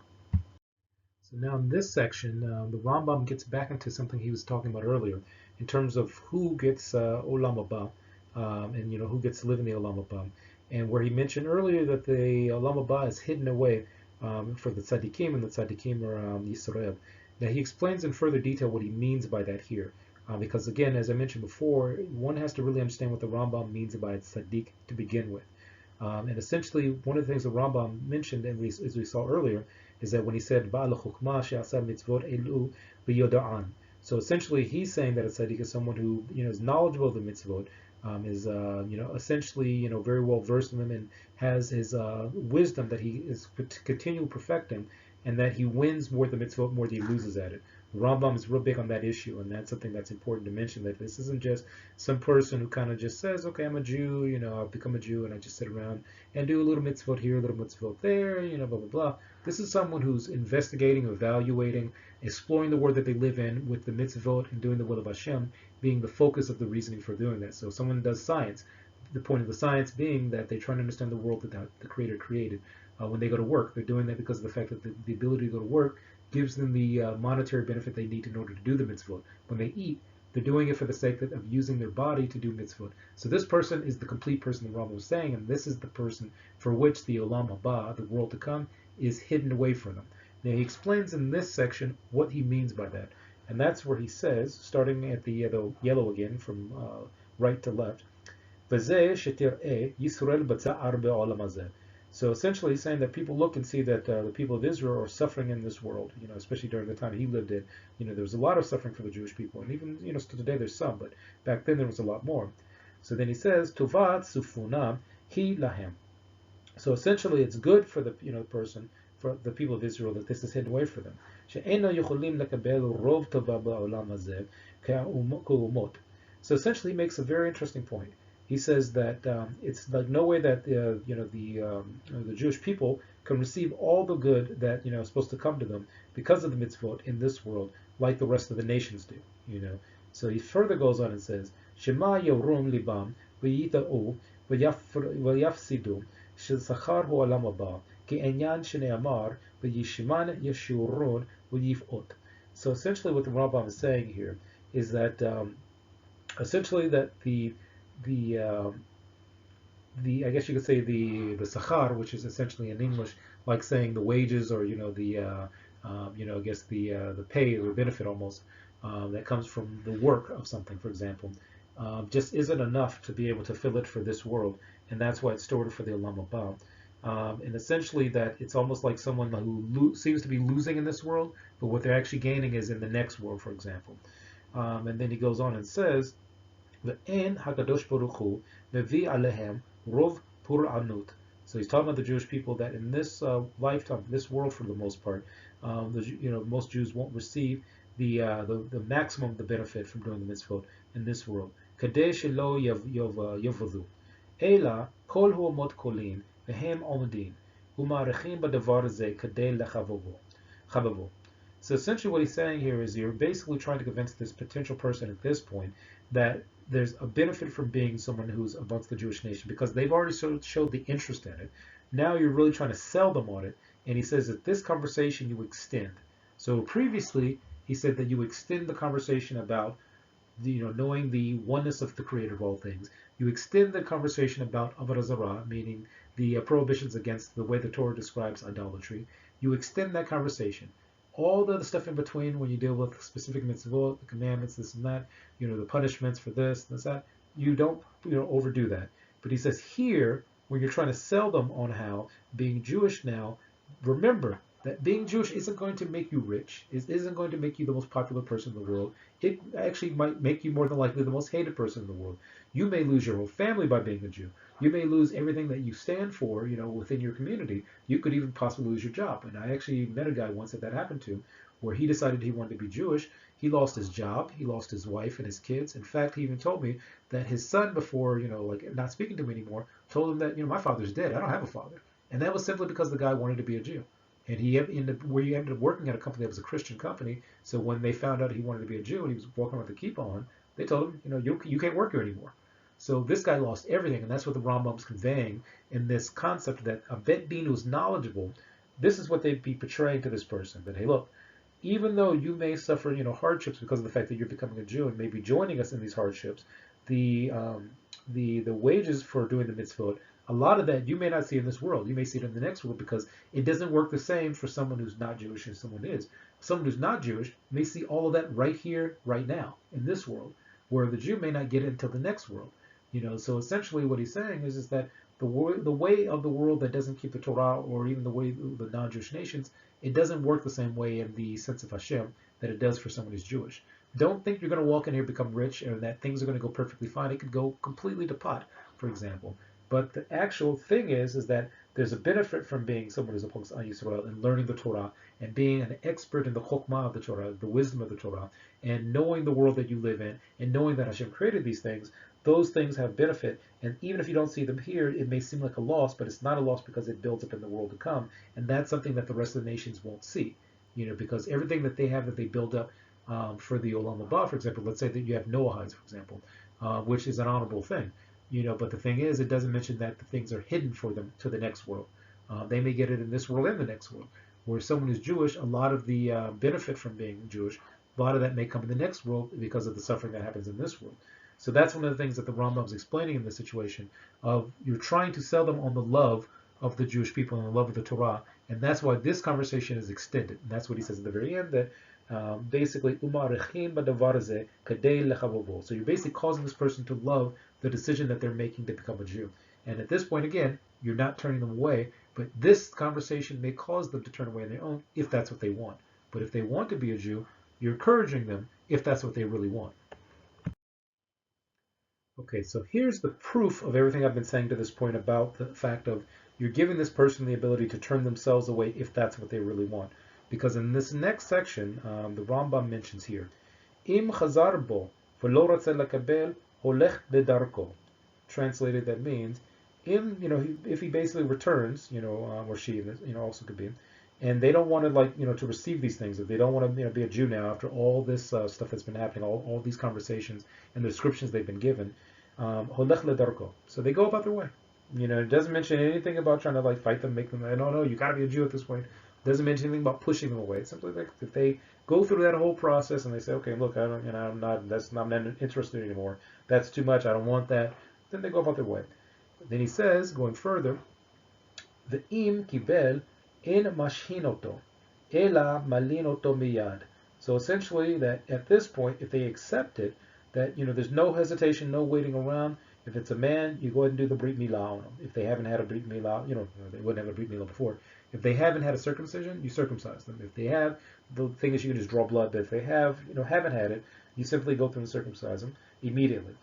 So now in this section, the Rambam gets back into something he was talking about earlier in terms of who gets Olam Haba, and who gets to live in the Olam Haba, and where he mentioned earlier that the Olam Haba is hidden away for the tzaddikim, and the tzaddikim are Yisrael. Now he explains in further detail what he means by that here, because again, as I mentioned before, one has to really understand what the Rambam means by tzaddik to begin with. And essentially, one of the things the Rambam mentioned, and as we saw earlier, is that when he said Ba'al chukmah she'asa mitzvot elu b'yoda'an. So essentially, he's saying that a tzaddik is someone who is knowledgeable of the mitzvot, is essentially very well versed in them, and has his wisdom that he is continually perfecting, and that he wins more the mitzvot more than he loses at it. The Rambam is real big on that issue, and that's something that's important to mention, that this isn't just some person who kind of just says, okay, I'm a Jew, I've become a Jew, and I just sit around and do a little mitzvot here, a little mitzvot there, blah, blah, blah. This is someone who's investigating, evaluating, exploring the world that they live in with the mitzvot and doing the will of Hashem being the focus of the reasoning for doing that. So if someone does science, the point of the science being that they try to understand the world that the Creator created. When they go to work, they're doing that because of the fact that the ability to go to work gives them the monetary benefit they need in order to do the mitzvot. When they eat, they're doing it for the sake of using their body to do mitzvot. So this person is the complete person the Rambam was saying, and this is the person for which the Olam Haba, the world to come, is hidden away from them. Now he explains in this section what he means by that, and that's where he says, starting at the yellow again, from right to left, V'zeh shetir'eh Yisrael b'tza'ar be'olam hazeh. So essentially, he's saying that people look and see that the people of Israel are suffering in this world, especially during the time he lived in. There was a lot of suffering for the Jewish people, and even still today there's some, but back then there was a lot more. So then he says, Tovat sufunam hi lahem. So essentially, it's good for the person, for the people of Israel, that this is hidden away for them. She'ena yucholim lekabel rov tova ba'olam hazeh ka'umot. So essentially, he makes a very interesting point. He says that it's like no way that the Jewish people can receive all the good that is supposed to come to them because of the mitzvot in this world, like the rest of the nations do. So he further goes on and says, Shema yorum libam v'yita'u v'yafsidu shesachar hu olam haba ke'enyan shene'amar v'yishiman yeshurun v'yifot. So essentially, what the Rambam is saying here is that essentially that the I guess you could say the sachar, which is essentially in English like saying the wages, or I guess the pay or benefit almost that comes from the work of something, for example, just isn't enough to be able to fill it for this world, and that's why it's stored for the Olam Haba. And essentially that it's almost like someone who seems to be losing in this world, but what they're actually gaining is in the next world, for example. And then he goes on and says, Ve'en Hakadosh Baruch Hu mevi alehem rov pur'anut. So he's talking about the Jewish people that in this lifetime, this world for the most part, most Jews won't receive the maximum of the benefit from doing the mitzvot in this world. Kadei shelo yavadu, ela kol huamot kolin vehem omdin umarechim b'davar ze kadei lechavavo. So essentially what he's saying here is you're basically trying to convince this potential person at this point that there's a benefit from being someone who's amongst the Jewish nation, because they've already showed the interest in it. Now you're really trying to sell them on it, and he says that this conversation you extend. So previously he said that you extend the conversation about knowing the oneness of the Creator of all things. You extend the conversation about Avodah Zarah, meaning the prohibitions against the way the Torah describes idolatry. You extend that conversation. All the other stuff in between, when you deal with specific mitzvot, the commandments, this and that, the punishments for this, that, you don't overdo that. But he says here, when you're trying to sell them on how being Jewish now, remember that being Jewish isn't going to make you rich. It isn't going to make you the most popular person in the world. It actually might make you more than likely the most hated person in the world. You may lose your whole family by being a Jew. You may lose everything that you stand for, within your community. You could even possibly lose your job. And I actually met a guy once that happened to, where he decided he wanted to be Jewish. He lost his job. He lost his wife and his kids. In fact, he even told me that his son, before, not speaking to him anymore, told him that, my father's dead. I don't have a father. And that was simply because the guy wanted to be a Jew. And he ended up working at a company that was a Christian company. So when they found out he wanted to be a Jew and he was walking with a kippah on, they told him, you can't work here anymore. So this guy lost everything, and that's what the Rambam's conveying in this concept that a Beith Din who's knowledgeable, this is what they'd be portraying to this person. That, hey, look, even though you may suffer, hardships because of the fact that you're becoming a Jew and maybe joining us in these hardships, the wages for doing the mitzvot, a lot of that you may not see in this world. You may see it in the next world, because it doesn't work the same for someone who's not Jewish and someone is. Someone who's not Jewish may see all of that right here, right now, in this world, where the Jew may not get it until the next world. So essentially what he's saying is that the way of the world that doesn't keep the Torah, or even the way of the non-Jewish nations, it doesn't work the same way in the sense of Hashem that it does for someone who's Jewish. Don't think you're going to walk in here, become rich, and that things are going to go perfectly fine. It could go completely to pot, for example. But the actual thing is that there's a benefit from being someone who's a Yisrael and learning the Torah and being an expert in the Chokhmah of the Torah, the wisdom of the Torah, and knowing the world that you live in, and knowing that Hashem created these things. Those things have benefit, and even if you don't see them here, it may seem like a loss, but it's not a loss because it builds up in the world to come, and that's something that the rest of the nations won't see, because everything that they have that they build up for the Olam Haba, for example, let's say that you have Noahides, for example, which is an honorable thing, but the thing is, it doesn't mention that the things are hidden for them to the next world. They may get it in this world and the next world. Where someone who's Jewish, a lot of the benefit from being Jewish, a lot of that may come in the next world because of the suffering that happens in this world. So that's one of the things that the Rambam is explaining in this situation of you're trying to sell them on the love of the Jewish people and the love of the Torah, and that's why this conversation is extended. And that's what he says at the very end, that basically, so you're basically causing this person to love the decision that they're making to become a Jew. And at this point, again, you're not turning them away, but this conversation may cause them to turn away on their own if that's what they want. But if they want to be a Jew, you're encouraging them if that's what they really want. Okay, so here's the proof of everything I've been saying to this point about the fact of you're giving this person the ability to turn themselves away if that's what they really want. Because in this next section, the Rambam mentions here, Im chazar bo v'lo ratzeh lekabel holech bedarko. Translated, that means, if he basically returns, or she, also could be, and they don't want to to receive these things, if they don't want to be a Jew now after all this stuff that's been happening, all these conversations and the descriptions they've been given, holech ledarko. So they go about their way. It doesn't mention anything about trying to fight them, make them, no, you got to be a Jew at this point. It doesn't mention anything about pushing them away. It's simply like if they go through that whole process and they say, okay, look, I'm not interested anymore. That's too much. I don't want that. Then they go about their way. Then he says, going further, the im kibel in mashhinoto, ela malinoto miyad. So essentially, that at this point, if they accept it, that there's no hesitation, no waiting around. If it's a man, you go ahead and do the brit milah on them. If they haven't had a brit milah, they wouldn't have a brit milah before. If they haven't had a circumcision, you circumcise them. If they have, the thing is you can just draw blood. But if they have, haven't had it, you simply go through and circumcise them immediately.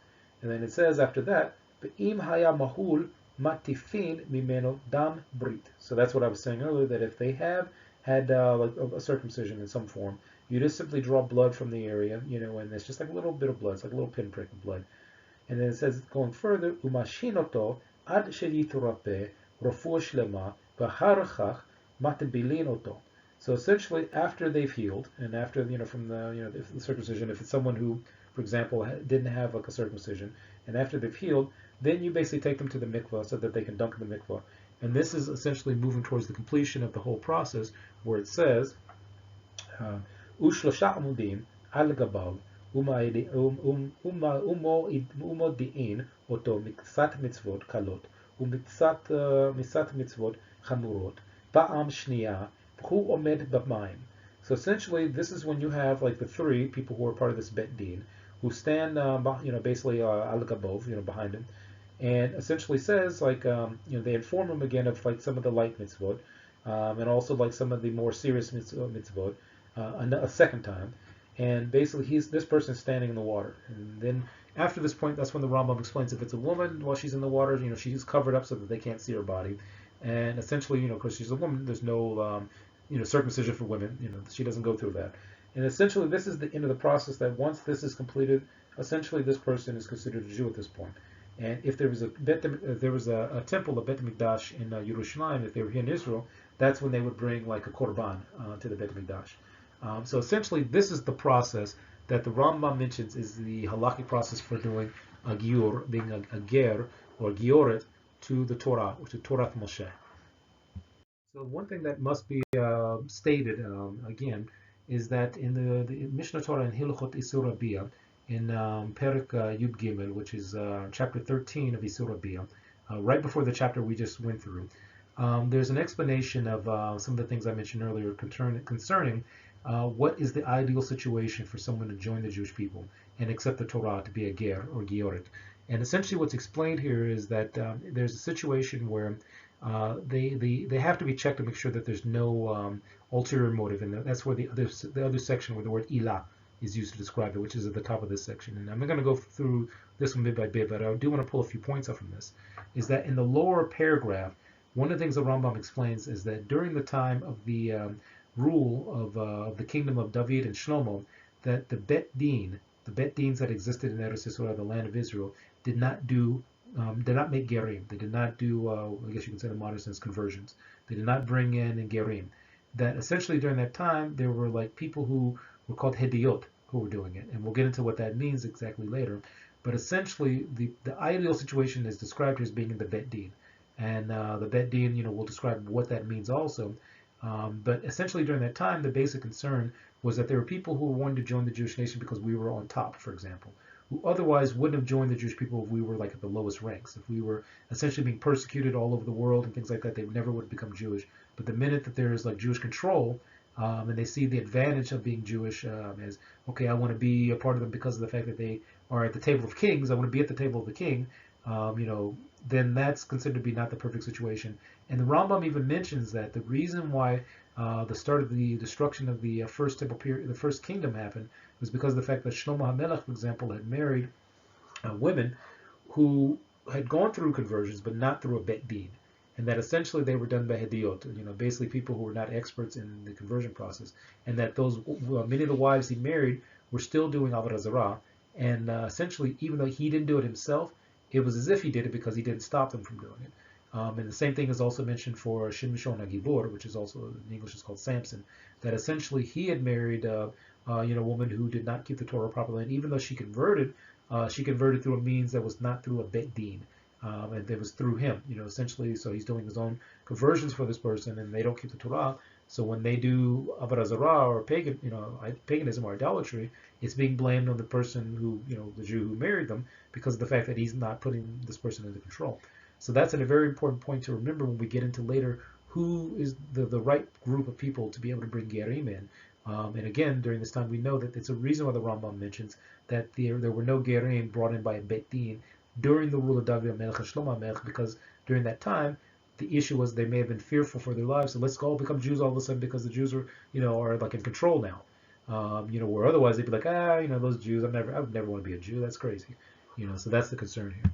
And then it says after that, Im haya mahul matifin mimeno dam brit. So that's what I was saying earlier, that if they have had a circumcision in some form, you just simply draw blood from the area, and it's just like a little bit of blood. It's like a little pinprick of blood. And then it says, going further, umashinoto ad sheyiturape refuah shlema v'harachach matabilin oto. So essentially, after they've healed, and after from the circumcision, if it's someone who, for example, didn't have a circumcision, and after they've healed, then you basically take them to the mikvah so that they can dunk in the mikvah. And this is essentially moving towards the completion of the whole process, where it says, Ushlosha amudim al gabav umo di'in oto miktsat mitzvot kalot umiktsat mitzvot chamurot ba'am shniya v'hu omed b'mayim. So essentially, this is when you have the three people who are part of this Beith Din, who stand, basically al gabov, behind him, and essentially says they inform him again of some of the light mitzvot, and also like some of the more serious mitzvot a second time. And basically, this person standing in the water. And then after this point, that's when the Rambam explains if it's a woman while she's in the water, she's covered up so that they can't see her body. And essentially, because she's a woman, there's no, circumcision for women. She doesn't go through that. And essentially, this is the end of the process. That once this is completed, essentially, this person is considered a Jew at this point. And if there was a temple, a Beit Mikdash in Yerushalayim, if they were here in Israel, that's when they would bring like a korban to the Beit Mikdash. So essentially, this is the process that the Rambam mentions is the halakhic process for doing a Giyyur, being a ger or Giyyoret to the Torah, or to Torath Mosheh. So one thing that must be stated again is that in the Mishnah Torah in Hilchot Isur Rabia, in Perek Yud Gimel, which is chapter 13 of Isur Rabia, right before the chapter we just went through, there's an explanation of some of the things I mentioned earlier concerning what is the ideal situation for someone to join the Jewish people and accept the Torah to be a ger or gioret. And essentially what's explained here is that there's a situation where they have to be checked to make sure that there's no ulterior motive, and that's where the other section where the word ilah is used to describe it, which is at the top of this section. And I'm not going to go through this one bit by bit, but I do want to pull a few points up from this. Is that in the lower paragraph, one of the things the Rambam explains is that during the time of the rule of the kingdom of David and Shlomo, that the Beith Din, the Beith Dins that existed in Eretz Yisrael, the land of Israel, did not make Geirim. They did not do, I guess you can say in the modern sense, conversions. They did not bring in Geirim. That essentially during that time, there were like people who were called Hediot who were doing it. And we'll get into what that means exactly later. But essentially, the ideal situation is described here as being in the Beith Din. And the Beith Din, will describe what that means also. But essentially during that time, the basic concern was that there were people who wanted to join the Jewish nation because we were on top, for example, who otherwise wouldn't have joined the Jewish people if we were like at the lowest ranks. If we were essentially being persecuted all over the world and things like that, they never would have become Jewish. But the minute that there is like Jewish control, and they see the advantage of being Jewish as, okay, I want to be a part of them because of the fact that they are at the table of kings, I want to be at the table of the king, then that's considered to be not the perfect situation. And the Rambam even mentions that the reason why the start of the destruction of the first temple period, the first kingdom happened, was because of the fact that Shlomo HaMelech, for example, had married women who had gone through conversions, but not through a Beith Din. And that essentially they were done by Hediot, basically people who were not experts in the conversion process. And that many of the wives he married were still doing Avodah Zarah. And essentially, even though he didn't do it himself, it was as if he did it because he didn't stop them from doing it. And the same thing is also mentioned for Shimshon HaGibor, which is also in English is called Samson, that essentially he had married a woman who did not keep the Torah properly, and even though she converted through a means that was not through a Beith Din, and it was through him, essentially. So he's doing his own conversions for this person, and they don't keep the Torah. So when they do Avodah Zarah or paganism or idolatry, it's being blamed on the person who, the Jew who married them, because of the fact that he's not putting this person under control. So that's a very important point to remember when we get into later who is the right group of people to be able to bring Geirim in. And again, during this time, we know that it's a reason why the Rambam mentions that there were no Geirim brought in by a Beith Din during the rule of David HaMelech and Shlomo HaMelech, because during that time, the issue was they may have been fearful for their lives, so let's all become Jews all of a sudden because the Jews are like in control now. Where otherwise they'd be like, those Jews, I would never want to be a Jew. That's crazy. So that's the concern here.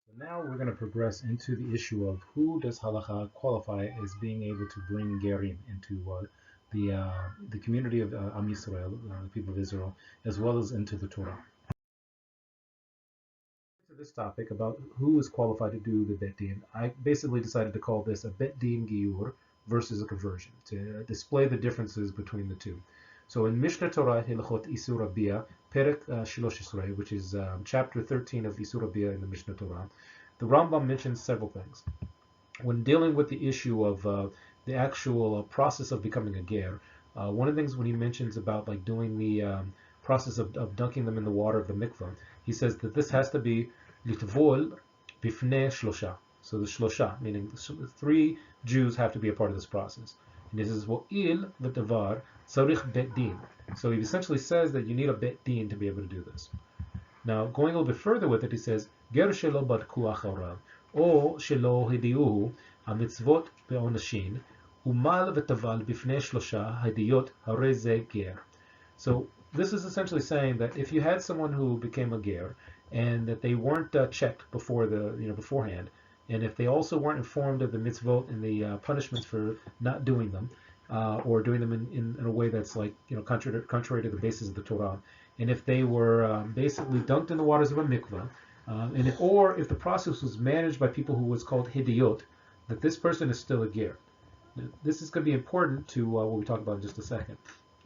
So now we're going to progress into the issue of who does Halakha qualify as being able to bring Geirim into the community of Am Yisrael, the people of Israel, as well as into the Torah. This topic about who is qualified to do the Beith Din, I basically decided to call this a Beith Din Giyyur versus a conversion, to display the differences between the two. So in Mishnah Torah Hilchot Isur Rabia, Perek 13, which is chapter 13 of Isur Rabia in the Mishnah Torah, the Rambam mentions several things. When dealing with the issue of the actual process of becoming a ger, one of the things when he mentions about like doing the process of dunking them in the water of the mikvah, he says that this has to be litvol bifnei shlosha. So the shlosha, meaning the 3 Jews have to be a part of this process. And this is vo'il v'davar tzarich Beith Din. So he essentially says that you need a Beith Din to be able to do this. Now, going a little bit further with it, he says, ger shelo badku acharav, o shelo hidiuhu, המצוות בעונשין, ומל וטבל בפני שלושה הדיוט הרי זה גר. So this is essentially saying that if you had someone who became a ger and that they weren't checked beforehand, and if they also weren't informed of the mitzvot and the punishments for not doing them, or doing them in a way that's like contrary to the basis of the Torah, and if they were basically dunked in the waters of a mikvah, or if the process was managed by people who was called hidiot, that this person is still a ger. Now, this is going to be important to what we talk about in just a second.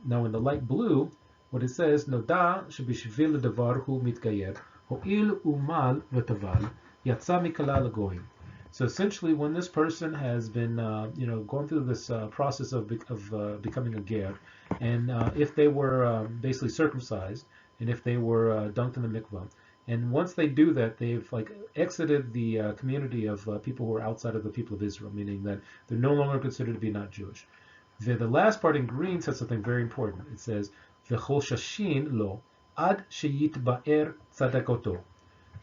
Now, in the light blue, what it says, Noda shebishvil ledavar hu mitgayer, ho'il umal v'taval, yatsa mikala lagoyim. So essentially, when this person has been, going through this process of becoming a ger, and if they were basically circumcised, and if they were dunked in the mikvah, and once they do that, they've exited the community of people who are outside of the people of Israel, meaning that they're no longer considered to be not Jewish. The last part in green says something very important. It says, "V'chol shashin lo ad sheyitba'er tzadakoto."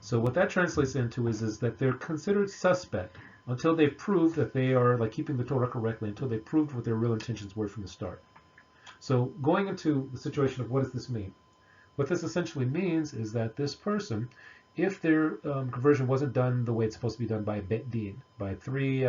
So what that translates into is that they're considered suspect until they've proved that they are keeping the Torah correctly, until they've proved what their real intentions were from the start. So going into the situation of what does this mean? What this essentially means is that this person, if their conversion wasn't done the way it's supposed to be done by a Beith Din, by three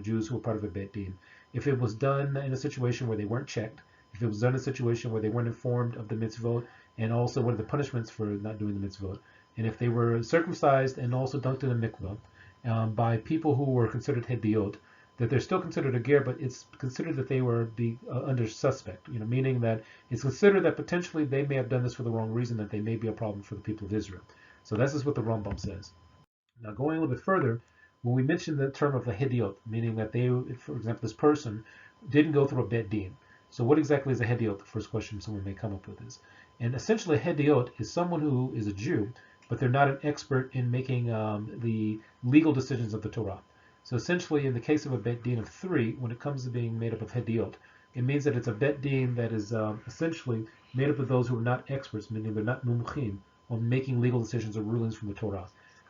Jews who were part of a Beith Din, if it was done in a situation where they weren't checked, if it was done in a situation where they weren't informed of the mitzvot and also what are the punishments for not doing the mitzvot, and if they were circumcised and also dunked in a mikvah by people who were considered hediot, that they're still considered a ger, but it's considered that they were under suspect, meaning that it's considered that potentially they may have done this for the wrong reason, that they may be a problem for the people of Israel. So this is what the Rambam says. Now going a little bit further, when we mention the term of a hediot, meaning that they, for example, this person didn't go through a Beith Din. So what exactly is a hediot? The first question someone may come up with is. And essentially a hediot is someone who is a Jew, but they're not an expert in making the legal decisions of the Torah. So essentially, in the case of a Beith Din of 3, when it comes to being made up of hediot, it means that it's a Beith Din that is essentially made up of those who are not experts, meaning they're not mumchim, on making legal decisions or rulings from the Torah.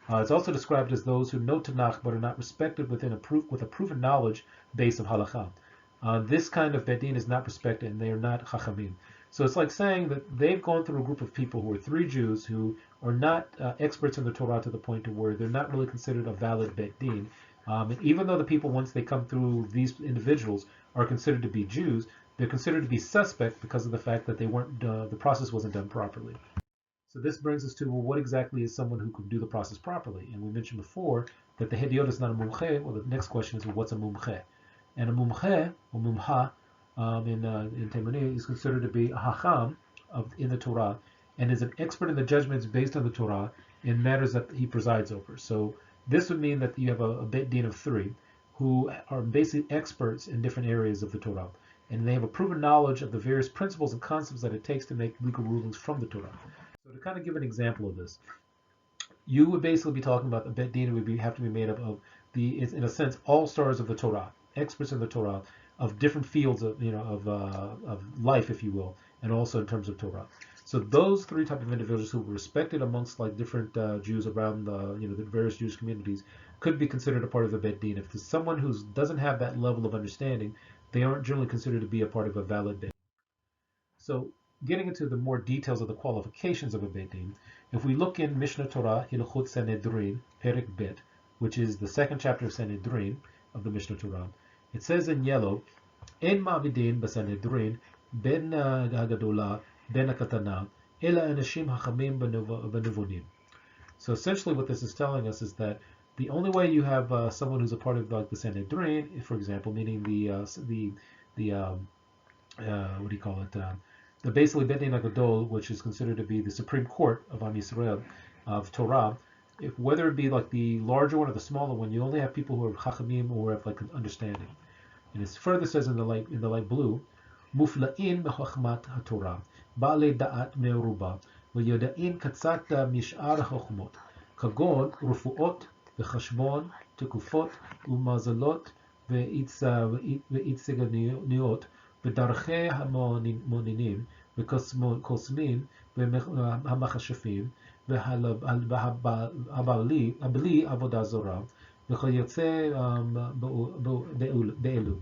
It's also described as those who know Tanakh but are not respected with a proven knowledge base of halakha. This kind of Beith Din is not respected, and they are not chachamim. So it's like saying that they've gone through a group of people who are 3 Jews who are not experts in the Torah to the point to where they're not really considered a valid Beith Din. And even though the people, once they come through, these individuals are considered to be Jews, they're considered to be suspect because of the fact that they weren't the process wasn't done properly. So this brings us to, well, what exactly is someone who could do the process properly? And we mentioned before that the hediot is not a mumche. Well, the next question is, well, what's a mumche? And a mumche, or mumha, in Taimani, is considered to be a hacham in the Torah, and is an expert in the judgments based on the Torah in matters that he presides over. So this would mean that you have a Beith Din of 3 who are basically experts in different areas of the Torah, and they have a proven knowledge of the various principles and concepts that it takes to make legal rulings from the Torah. So to kind of give an example of this, you would basically be talking about the Beith Din would have to be made up of in a sense, all stars of the Torah, experts in the Torah of different fields of life, if you will, and also in terms of Torah. So those 3 types of individuals who were respected amongst different Jews around the various Jewish communities could be considered a part of the Beith Din. If there's someone who doesn't have that level of understanding, they aren't generally considered to be a part of a valid Beith Din. So getting into the more details of the qualifications of a Beith Din, if we look in Mishnah Torah, Hilchot Sanhedrin, Perek Bet, which is the 2nd chapter of Sanhedrin of the Mishnah Torah, it says in yellow, En ma'avidin b'Sanhedrin ben hagadola ben hakatana ela anashim hachamim b'nevunim. So essentially what this is telling us is that the only way you have someone who's a part of the Sanhedrin, for example, meaning the basically Beith Din HaGadol, which is considered to be the Supreme Court of Am Yisrael, of Torah, whether it be the larger one or the smaller one, you only have people who are chachamim or have an understanding. And it further says in the light blue, mufla'in b'chachmat haTorah, ba'alei da'at me'uruba, v'yoda'in katzat mish'ar hachmot, kagon rufuot v'chashbon, tekufot, u'mazalot, v'itzegniot, v'darchei hamoninim, v'kosmin, v'hamachashafim, והבלי עבודה זרה, וכיוצא באלו.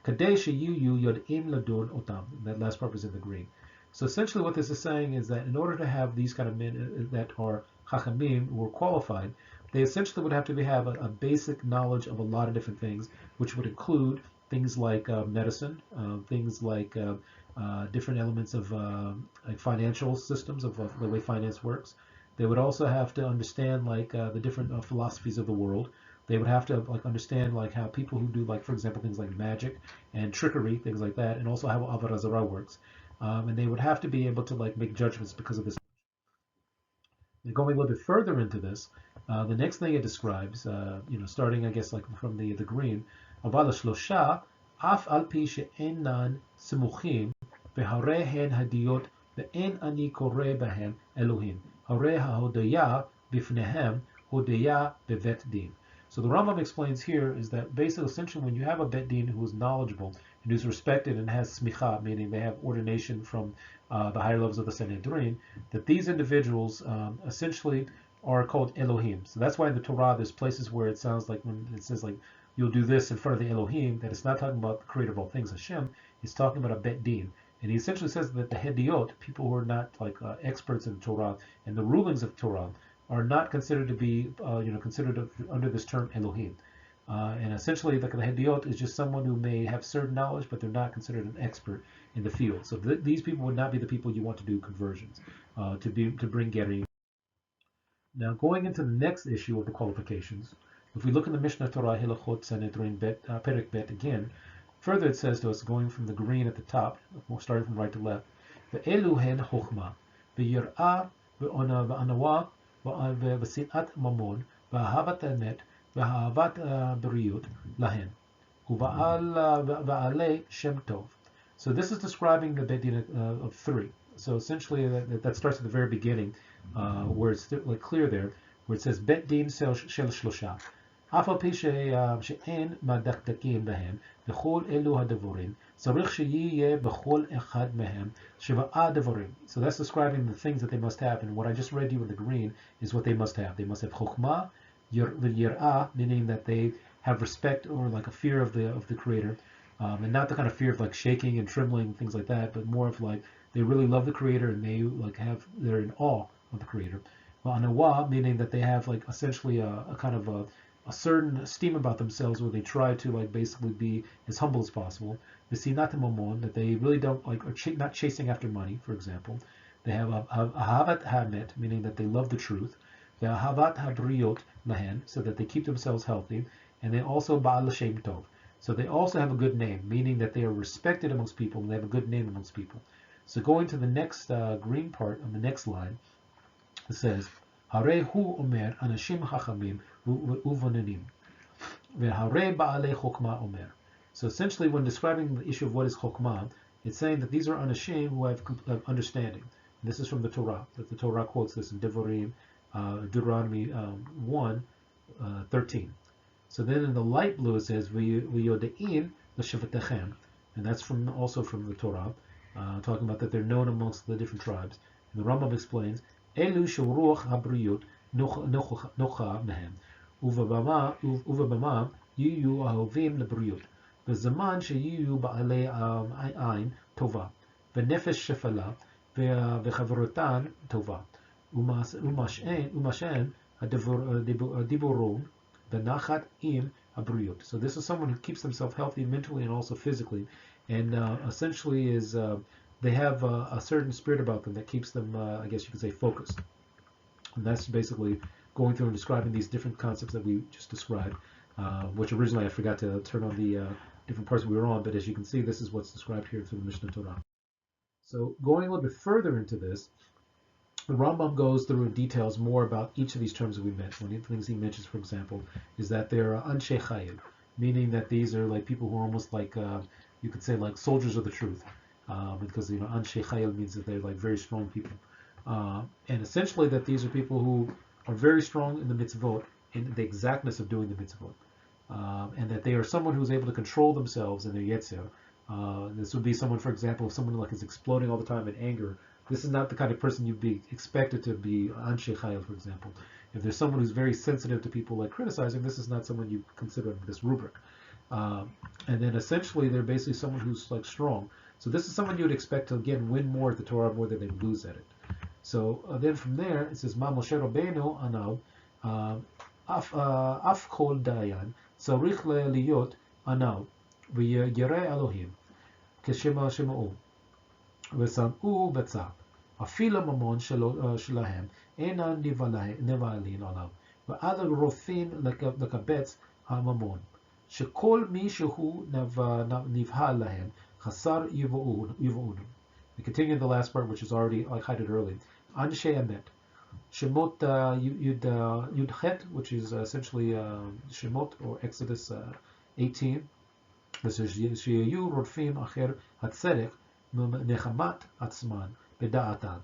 כדי שיהיו יודעים לדון אותם. That last part is in the green. So essentially what this is saying is that in order to have these kind of men that are chachamim, who are qualified, they essentially would have to have a basic knowledge of a lot of different things, which would include things like medicine, things like different elements of like financial systems of the way finance works. They would also have to understand like the different philosophies of the world. They would have to like understand like how people who do like, for example, things like magic and trickery, things like that, and also how avodah zarah works. And they would have to be able to like make judgments because of this. And going a little bit further into this, the next thing it describes, starting I guess like from the green, אבל השלושה, אף על פי שאינן סמוכים, והרי הן הדיות, ואין אני קורא בהם אלוהים. הרי ההודיה בפניהם הודיה בבית דין. So the Rambam explains here is that basically, essentially, when you have a Beith Din who is knowledgeable and who's respected and has smicha, meaning they have ordination from the higher levels of the Sanhedrin, that these individuals essentially are called Elohim. So that's why in the Torah there's places where it sounds like when it says like you'll do this in front of the Elohim, that it's not talking about the creator of all things, Hashem. It's talking about a Beith Din. And he essentially says that the Hediot, people who are not like experts in Torah and the rulings of Torah, are not considered to be, considered under this term Elohim. And essentially, the Hediot is just someone who may have certain knowledge, but they're not considered an expert in the field. So these people would not be the people you want to do conversions, to bring Geirim. Now, going into the next issue of the qualifications, if we look in the Mishnah Torah Hilachot Sanhedrin Perek Bet again, further it says to us, going from the green at the top, starting from right to left, ve'elu hen chokhmah, ve'yir'ah, ve'anawah, ושנאת ממון, ואהבת האמת, ואהבת בריאות להן, ובעלי שם טוב. So this is describing the Beith Din of three. So essentially that starts at the very beginning, where it's like clear there, where it says Beith Din של שלושה. אף על פי שאין מדקדקים בהם, בכל אלו הדבורים, צריך שיהיה בכל אחד מהם שבעה דבורים. So that's describing the things that they must have, and what I just read you in the green is what they must have. They must have chokhmah, yir'ah, meaning that they have respect or like a fear of the Creator, and not the kind of fear of like shaking and trembling, things like that, but more of like they really love the Creator and they're in awe of the Creator. Anawah, meaning that they have like essentially a kind of a certain esteem about themselves where they try to like basically be as humble as possible. V'sinat mamon, that they really don't like are not chasing after money, for example. They have ahavat hamet, meaning that they love the truth. The ahavat habriot lahen, so that they keep themselves healthy, and they also ba'al shem tov. So they also have a good name, meaning that they are respected amongst people and they have a good name amongst people. So going to the next green part on the next line, it says, הרי הוא אומר אנשים חכמים ובוננים, והרי בעלי חוכמה אומר. So essentially, when describing the issue of what is chokmah, it's saying that these are anashim who have understanding. And this is from the Torah, that the Torah quotes this in Devarim, Deuteronomy 1:13. So then in the light blue it says, v'yodein l'shevatechem, and that's also from the Torah, talking about that they're known amongst the different tribes. And the Rambam explains, אלו שרוח הבריות נוחה מהם, ובבמה יהיו אהובים לבריאות, בזמן שיהיו בעלי עין טובה, ונפש שפלה, וחברותן טובה, ומשען הדיבורון בנחת עם הבריאות. So this is someone who keeps themselves healthy mentally and also physically, and essentially is they have a certain spirit about them that keeps them, I guess you could say, focused. And that's basically going through and describing these different concepts that we just described, which originally I forgot to turn on the different parts we were on, but as you can see, this is what's described here through the Mishnah Torah. So going a little bit further into this, the Rambam goes through and details more about each of these terms that we mentioned. One of the things he mentions, for example, is that they're anshe chayil, meaning that these are like people who are almost like, you could say, like soldiers of the truth. Because anshe chayil means that they're like very strong people, and essentially that these are people who are very strong in the mitzvot, in the exactness of doing the mitzvot, and that they are someone who's able to control themselves in their yetzer. This would be someone, for example, if someone like is exploding all the time in anger, This is not the kind of person you'd be expected to be Anshe Chayil, for example. If there's someone who's very sensitive to people like criticizing, this is not someone you consider in this rubric. And then essentially they're basically someone who's like strong. So this is someone you would expect to again win more at the Torah more than they would lose at it. So then from there it says Ma Moshe Rabbeinu Anav Af Kol Dayan Tzarich Liyot Anav V'Yirei Elohim K'Shema Shema'u V'Sam'u B'Tzak Afila Mamon Shelahem Ena Nivalin Alav V'Ad Rofin Lekabetz HaMamon Shekol Mi Shehu Nivha Lahem Chasar Yiv'unu. We continue the last part, which is already highlighted early. Anshe Emet. Shemot Yudchet, which is essentially Shemot or Exodus 18. This is Sheyu Rodfim Acher Hatzerech Nechamat Atzman Beda'atan.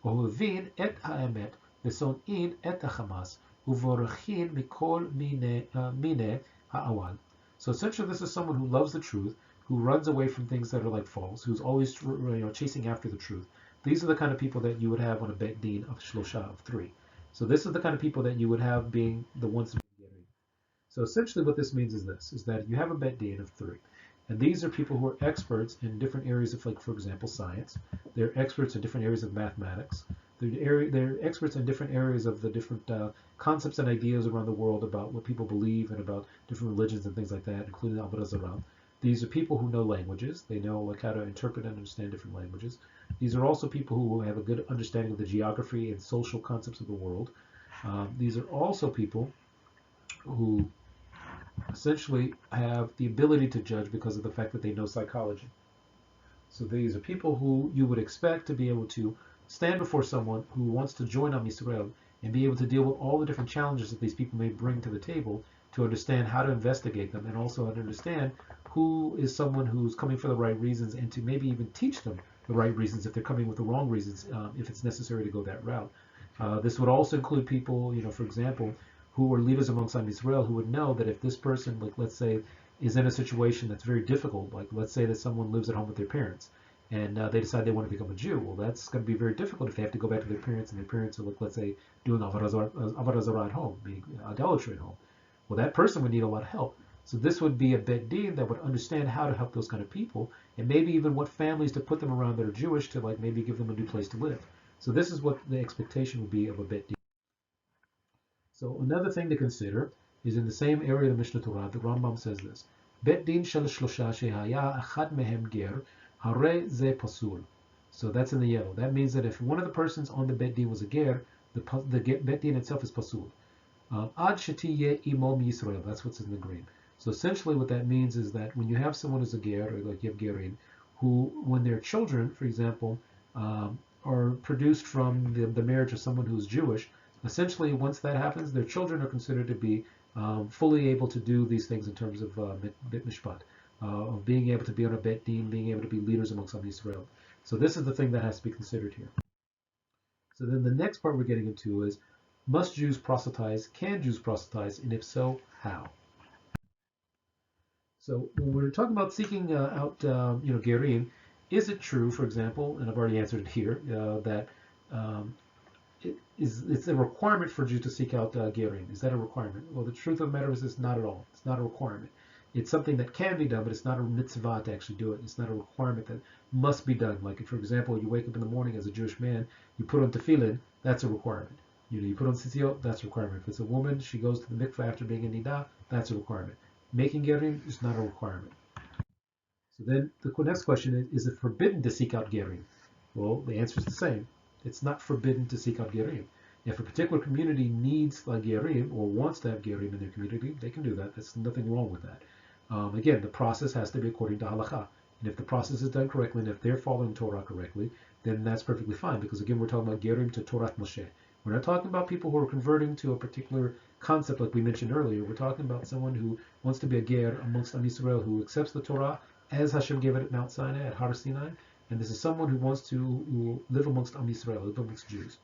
Ohuvin et Haemet Veson'in et Hamas Uvorachin Mikol Mine Ha'awal. So essentially, this is someone who loves the truth, who runs away from things that are like false, who's always chasing after the truth. These are the kind of people that you would have on a Beith Din of Shlosha of 3. So this is the kind of people that you would have being the ones to be Geirim. So essentially what this means is this, is that you have a Beith Din of 3. And these are people who are experts in different areas of, like, for example, science. They're experts in different areas of mathematics. They're experts in different areas of the different concepts and ideas around the world about what people believe and about different religions and things like that, including Avodah Zarah. These are people who know languages. They know like how to interpret and understand different languages. These are also people who have a good understanding of the geography and social concepts of the world. These are also people who essentially have the ability to judge because of the fact that they know psychology. So these are people who you would expect to be able to stand before someone who wants to join Am Yisrael and be able to deal with all the different challenges that these people may bring to the table, to understand how to investigate them, and also how to understand who is someone who's coming for the right reasons, and to maybe even teach them the right reasons if they're coming with the wrong reasons, if it's necessary to go that route. This would also include people, for example, who are leaders amongst Am Yisrael, who would know that if this person, like let's say, is in a situation that's very difficult, like let's say that someone lives at home with their parents, and they decide they want to become a Jew, well, that's going to be very difficult if they have to go back to their parents, and their parents are, like, let's say, doing Avodah Zarah at home, being idolatry at home. Well, that person would need a lot of help. So this would be a Beith Din that would understand how to help those kind of people, and maybe even what families to put them around that are Jewish to, like, maybe give them a new place to live. So this is what the expectation would be of a Beith Din. So another thing to consider is in the same area of the Mishnah Torah, the Rambam says this: Beith Din shel shlosha shehaya achad mehem ger, hare ze pasul. So that's in the yellow. That means that if one of the persons on the Beith Din was a ger, the Beith Din itself is pasul. Ad shetiye imo Yisrael. That's what's in the green. So essentially what that means is that when you have someone who's a ger, or like you have Geirim, who, when their children, for example, are produced from the marriage of someone who's Jewish, essentially once that happens, their children are considered to be fully able to do these things in terms of bit mishpat, of being able to be on a Beith Din, being able to be leaders amongst Am Yisrael. So this is the thing that has to be considered here. So then the next part we're getting into is, must Jews proselytize? Can Jews proselytize? And if so, how? So when we're talking about seeking out, Geirim, is it true, for example, and I've already answered it here, that it's a requirement for Jews to seek out Geirim? Is that a requirement? Well, the truth of the matter is it's not at all. It's not a requirement. It's something that can be done, but it's not a mitzvah to actually do it. It's not a requirement that must be done. Like, if, for example, you wake up in the morning as a Jewish man, you put on tefillin, that's a requirement. You put on tzitzit, that's a requirement. If it's a woman, she goes to the mikveh after being in nidah, that's a requirement. Making Geirim is not a requirement. So then the next question is it forbidden to seek out Geirim? Well, the answer is the same. It's not forbidden to seek out Geirim. If a particular community needs a Geirim or wants to have Geirim in their community, they can do that. There's nothing wrong with that. Again, the process has to be according to halakha. And if the process is done correctly, and if they're following Torah correctly, then that's perfectly fine. Because again, we're talking about Geirim to Torath Mosheh. We're not talking about people who are converting to a particular concept like we mentioned earlier. We're talking about someone who wants to be a Ger amongst Am Yisrael, who accepts the Torah as Hashem gave it at Mount Sinai, at Har Sinai. And this is someone who wants to live amongst Am Yisrael, live amongst Jews.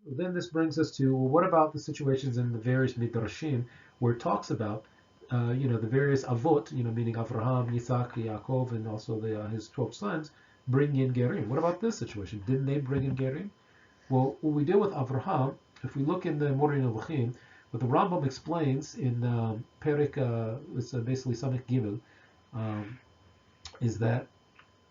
So then this brings us to, well, what about the situations in the various Midrashim where it talks about the various avot, meaning Avraham, Yitzhak, Yaakov, and also his 12 sons, bring in Geirim. What about this situation? Didn't they bring in Geirim? Well, what we did with Avraham, if we look in the Moreh Nevuchim, what the Rambam explains in Perek, it's basically Samech Gimel, is that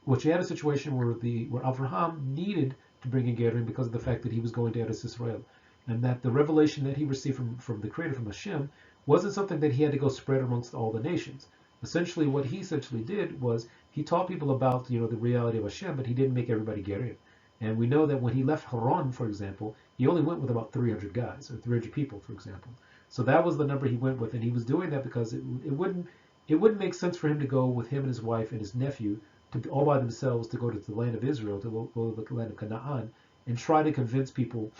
you had a situation where Avraham needed to bring in Geirim because of the fact that he was going to Eretz Israel, and that the revelation that he received from the Creator, from Hashem, wasn't something that he had to go spread amongst all the nations. Essentially, what he essentially did was he taught people about the reality of Hashem, but he didn't make everybody Geirim. And we know that when he left Haran, for example, he only went with about 300 guys or 300 people, for example. So that was the number he went with, and he was doing that because it wouldn't make sense for him to go with him and his wife and his nephew to all by themselves to go to the land of Israel, to go to the land of Canaan, and try to convince people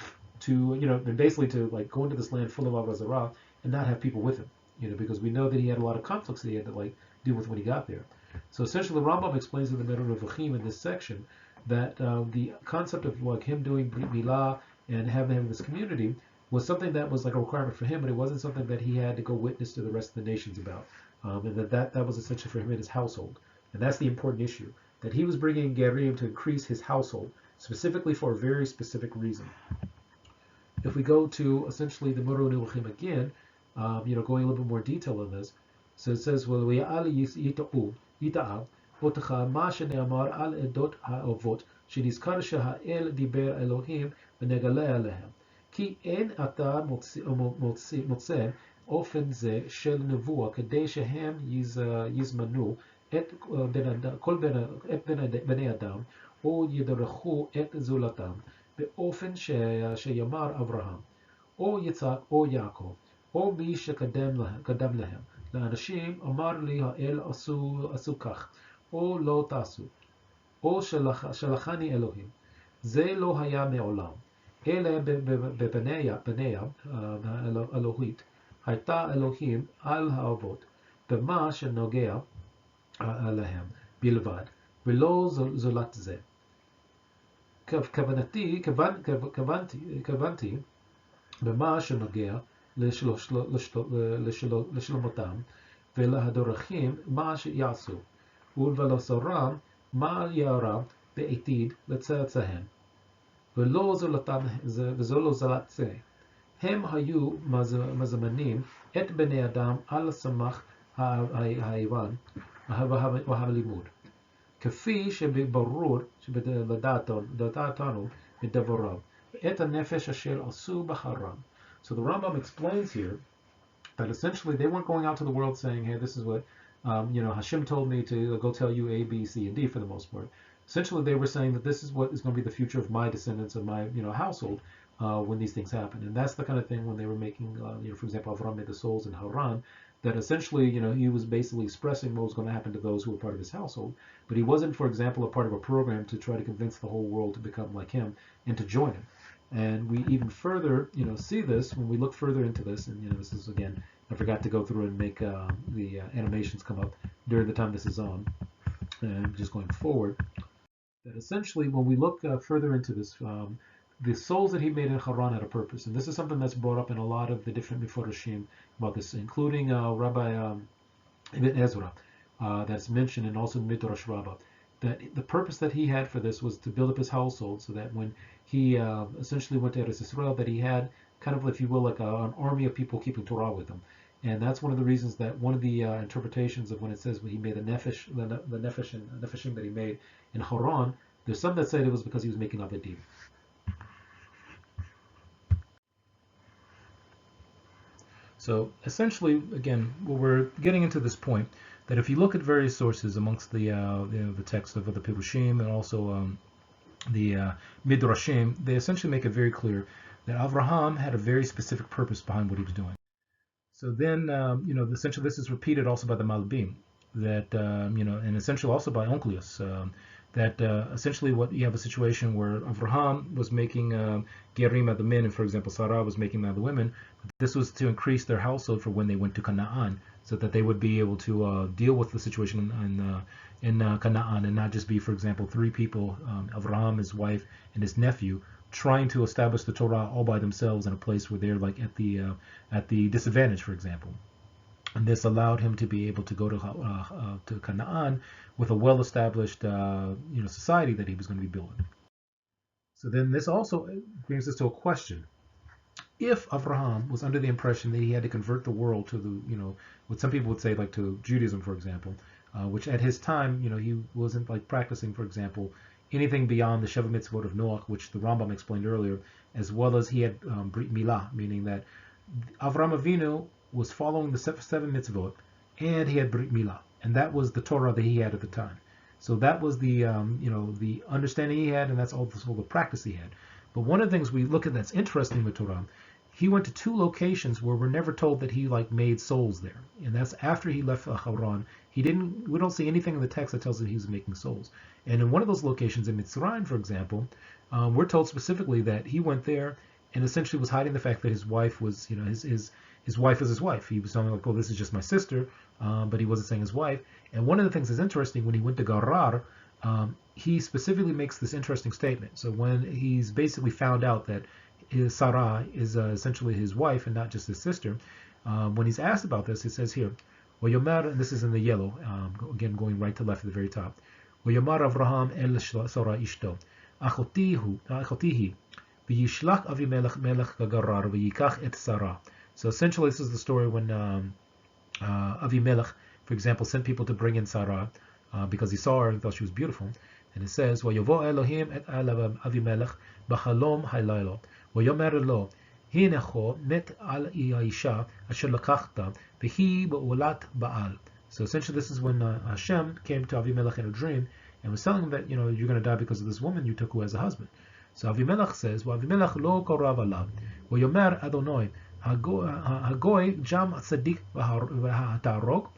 to and basically to go into this land full of Avodah Zarah and not have people with him, because we know that he had a lot of conflicts that he had to deal with when he got there. So essentially, the Rambam explains in the Moreh Nevuchim in this section that the concept of him doing Brit Milah and having this community was something that was like a requirement for him, but it wasn't something that he had to go witness to the rest of the nations about, and that was essential for him in his household. And that's the important issue, that he was bringing Geirim to increase his household, specifically for a very specific reason. If we go to essentially the Moreh Nevuchim again, going a little bit more detail on this, so it says, well, אותך מה שנאמר על עדות האבות, שנזכר שהאל דיבר אלוהים ונגלה עליהם. כי אין אתה מוצא אופן זה של נבואה כדי שהם יזמנו את בני אדם, או ידרכו את זולתם, באופן שיאמר אברהם, או יצחק או יעקב, או מי שקדם להם. לאנשים אמר לי האל עשו כך, או לא תעשו, או שלחני אלוהים. זה לא היה מעולם, אלא בבניה האלוהית, הייתה אלוהים על האבות, במה שנוגע עליהם בלבד, ולא זולת זה. כוונתי במה שנוגע לשלמותם, ולהדרכים מה שיעשו, ולבשרם מה יארע בעתיד לצאצאיהם, ולא זולת זה. הם היו מזמנים את בני אדם על סמך ההבן והלימוד, כפי שברור לדעתנו מדבריו, את הנפש אשר עשו בחרם. So the Rambam explains here that essentially they weren't going out to the world saying, hey, this is what Hashem told me to go tell you A, B, C, and D for the most part. Essentially, they were saying that this is what is going to be the future of my descendants, of my household, when these things happen. And that's the kind of thing when they were making, for example, Avraham made the souls in Haran, that essentially, he was basically expressing what was going to happen to those who were part of his household. But he wasn't, for example, a part of a program to try to convince the whole world to become like him and to join him. And we even further, see this when we look further into this. And this is again, I forgot to go through and make the animations come up during the time this is on. And just going forward, that essentially when we look further into this, the souls that he made in Haran had a purpose, and this is something that's brought up in a lot of the different Meforashim about this, including Rabbi Ibn Ezra, that's mentioned, and also Midrash Rabbah. That the purpose that he had for this was to build up his household, so that when he essentially went to Eretz Israel, that he had kind of, if you will, like an army of people keeping Torah with him. And that's one of the reasons that one of the interpretations of when it says when he made the nefeshim that he made in Haran, there's some that said it was because he was making Avadim. So essentially, again, we're getting into this point that if you look at various sources amongst the text of the Pirushim and also the Midrashim, they essentially make it very clear that Avraham had a very specific purpose behind what he was doing. So then, essentially this is repeated also by the Malbim, that, and essentially also by Onkelos, that essentially what you have a situation where Avraham was making Geirim of the men, and for example, Sarah was making them of the women. But this was to increase their household for when they went to Canaan, so that they would be able to deal with the situation in Canaan and not just be, for example, 3 people, Avraham, his wife, and his nephew, trying to establish the Torah all by themselves in a place where they're like at the disadvantage, for example. And this allowed him to be able to go to Canaan with a well-established society that he was going to be building. So then this also brings us to a question. If Abraham was under the impression that he had to convert the world to what some people would say like to Judaism, for example, which at his time, he wasn't like practicing, for example, anything beyond the Sheva Mitzvot of Noach, which the Rambam explained earlier, as well as he had Brit Milah, meaning that Avraham Avinu was following the seven mitzvot, and he had Brit Milah, and that was the Torah that he had at the time. So that was the the understanding he had, and that's all the practice he had. But one of the things we look at that's interesting with Torah, he went to 2 locations where we're never told that he like made souls there, and that's after he left Haran. We don't see anything in the text that tells us he was making souls. And in one of those locations in Mitzrayim, for example, we're told specifically that he went there and essentially was hiding the fact that his wife was, his wife was his wife. He was telling like, oh, this is just my sister, but he wasn't saying his wife. And one of the things that's interesting, when he went to Gerar, he specifically makes this interesting statement. So when he's basically found out that his Sarah is essentially his wife and not just his sister, when he's asked about this, it says here, Yomer, and this is in the yellow, again going right to left at the very top. Yomar Avraham el Sarah ishto, achotihi, v'yishlach Avimelech melech Gerar, v'yikach et Sarah. So essentially, this is the story when Avimelech, for example, sent people to bring in Sarah because he saw her and thought she was beautiful. And it says, "Vayovo Elohim et alav Avimelech b'chalom haylaylo, vayomer lo, hinecho met al Yaisha asher lakachta v'hi ba'ulat Baal." So essentially, this is when Hashem came to Avimelech in a dream and was telling him that you're going to die because of this woman you took who as a husband. So Avimelech says, "Avimelech lo korav alav, vayomer Adonai hagoy jam tzadik v'hatarok."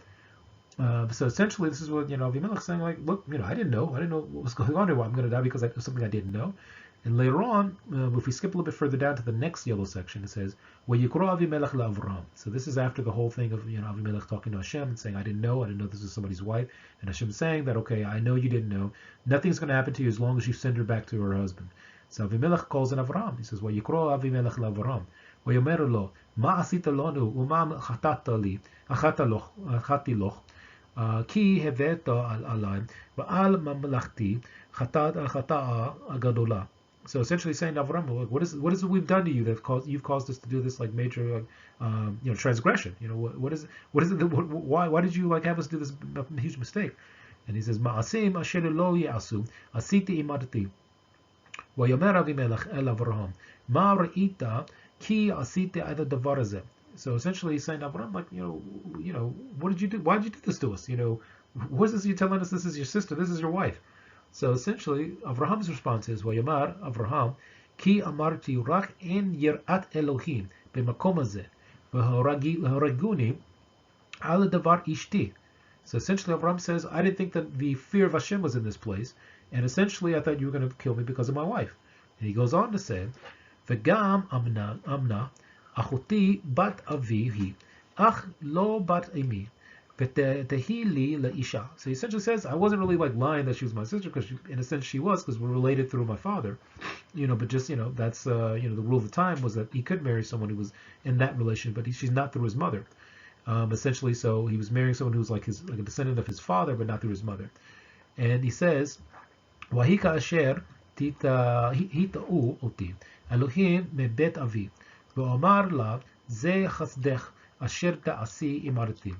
So essentially, this is what Avimelech saying, like, look, I didn't know what was going on here. I'm going to die because it was something I didn't know. And later on, if we skip a little bit further down to the next yellow section, it says, "Vayikro Avimelech la'Avram." So this is after the whole thing of Avimelech talking to Hashem and saying, I didn't know this is somebody's wife, and Hashem saying that, okay, I know you didn't know. Nothing's going to happen to you as long as you send her back to her husband. So Avimelech calls in Avram. He says, "Vayikro Avimelech la'Avram. Vayomer lo, ma asita lanu u'ma achati loch. Ki heveta alay va'al mamlachti chata'a agadola." So essentially saying, Avram, what is it we've done to you that you've caused us to do this like major transgression? What is it? Why did you have us do this huge mistake? And he says, Ma'asim asher lo ya'asu asiti imadti. Vayomer Avimelech el Avraham ma ra'ita ki asiti ada davar hazeh. So essentially, he's saying, Abraham, what did you do? Why did you do this to us? What is this you're telling us? This is your sister. This is your wife. So essentially, Abraham's response is, "Vayomar Avraham, ki amarti rak en yirat Elohim b'makom hazeh, v'haraguni al davar ishti." So essentially, Abraham says, I didn't think that the fear of Hashem was in this place, and essentially, I thought you were going to kill me because of my wife. And he goes on to say, "V'gam amna Achuti bat avi hi, ach lo bat imi, v'tehi li laisha." So he essentially says, I wasn't really lying that she was my sister, because in a sense she was, because we're related through my father, but just that's the rule of the time was that he could marry someone who was in that relation, but she's not through his mother. Essentially, so he was marrying someone who's like a descendant of his father, but not through his mother. And he says, "Wahika asher hita'u oti Elohim mebet avi." ואומר לה, זה חסדך אשר תעשי אימרתי.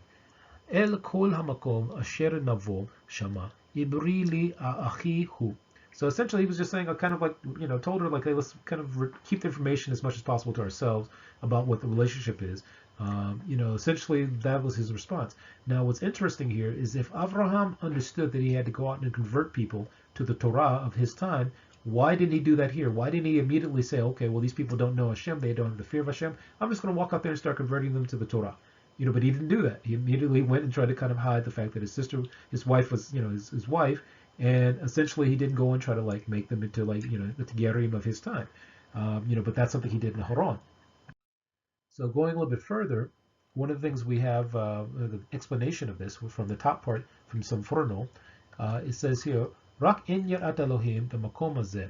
אל כל המקום אשר נבוא שמה, יברי לי האחי הוא. So essentially, he was just saying, kind of told her, hey, let's kind of keep the information as much as possible to ourselves about what the relationship is. Essentially, that was his response. Now, what's interesting here is if Avraham understood that he had to go out and convert people to the Torah of his time, why didn't he do that here? Why didn't he immediately say, okay, well, these people don't know Hashem, they don't have the fear of Hashem, I'm just going to walk out there and start converting them to the Torah. But he didn't do that. He immediately went and tried to kind of hide the fact that his wife was, his wife, and essentially he didn't go and try to make them into the Geirim of his time. But that's something he did in Haran. So going a little bit further, one of the things we have, the explanation of this from the top part from Samforno, it says here, Rak in yirat Elohim b'makom hazeh.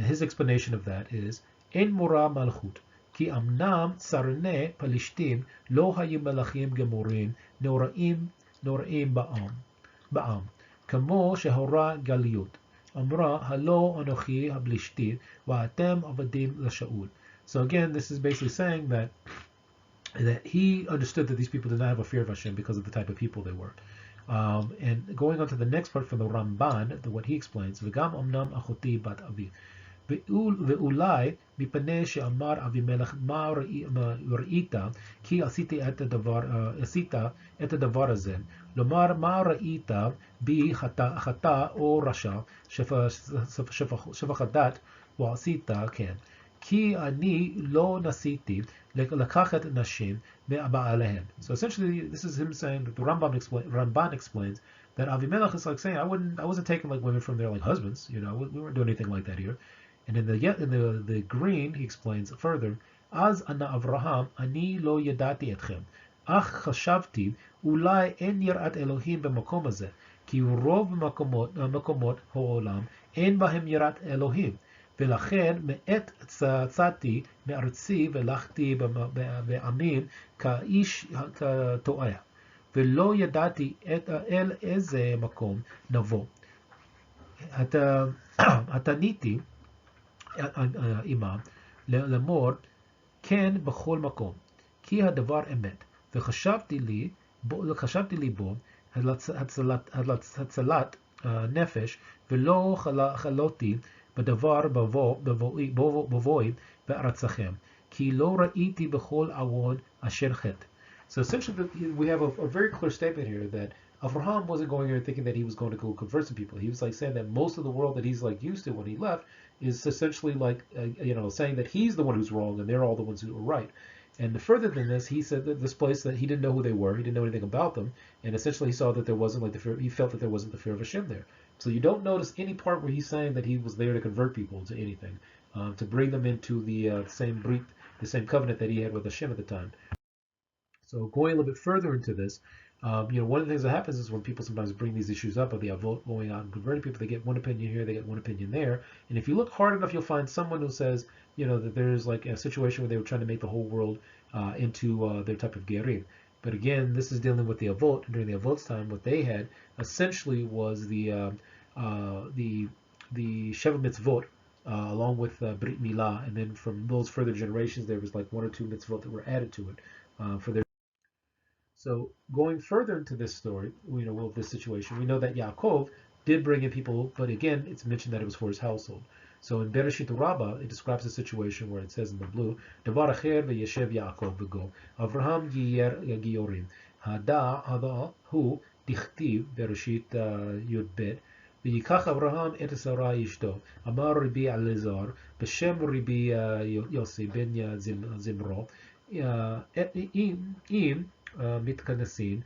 His explanation of that is, En mora malchut, כי אמנם צרני פלישתים לא היו מלכים גמורים נוראים בעם, כמו שהורה גליות. אמרה, הלא אנוכי הפלישתים, ואתם עבדים לשאול. So again, this is basically saying that he understood that these people did not have a fear of Hashem because of the type of people they were. And going on to the next part from the Ramban, what he explains, v'gam omnam achoti bat avi, ואולי מפני שאמר אבימלך מה ראית כי עשית את הדבר הזה, לומר מה ראית בי חטא או רשע שפך הדת ועשית כן, כי אני לא ניסיתי לקחת נשים מבעליהן. So essentially this is him saying that the Ramban explains that Avimelech is like saying I wasn't taking like women from their like husbands, we weren't doing anything like that here. And in the green, he explains further, Az ana Avraham, ani lo yadati etchem, ach chashavti, ulai en yirat Elohim b'makom hazeh, ki rov makomot ha'olam, en bahem yirat Elohim, ולכן מעת צאתי מארצי והלכתי בעמים כאיש טועה, ולא ידעתי אל איזה מקום נבוא. התניתי עמה לאמור כן בכל מקום, כי הדבר אמת, וחשבתי לי בו הצלת נפש, ולא חלותי בדבר בבואי בארצכם, כי לא ראיתי בכל עוון אשר חטא. So essentially we have a very clear statement here that Avraham wasn't going here thinking that he was going to go convert some people. He was like saying that most of the world that he's like used to when he left is essentially like saying that he's the one who's wrong and they're all the ones who are right. And further than this, he said that this place that he didn't know who they were, he didn't know anything about them, and essentially he saw that there wasn't like the fear. He felt that there wasn't the fear of Hashem there. So you don't notice any part where he's saying that he was there to convert people to anything, to bring them into the same brit, the same covenant that he had with Hashem at the time. So going a little bit further into this, one of the things that happens is when people sometimes bring these issues up of the avot going out and converting people, they get one opinion here, they get one opinion there. And if you look hard enough, you'll find someone who says, that there's like a situation where they were trying to make the whole world into their type of Geirim. But again, this is dealing with the avot. During the avot's time, what they had essentially was the Sheva mitzvot, along with Brit Milah, and then from those further generations, there was like one or two mitzvot that were added to it for their. So going further into this story, with this situation, we know that Yaakov did bring in people, but again, it's mentioned that it was for his household. So in Bereshit Rabbah, it describes a situation where it says in the blue, Devar acher v'yeshev Yaakov v'go, Avraham Giyurim, hada hu dichtiv Bereshit Yud-Bet, v'yikach Avraham et Sarah ishto, Amar Ribi Elazar, b'shem Ribi Yossi ben Zimro, im מתכנסים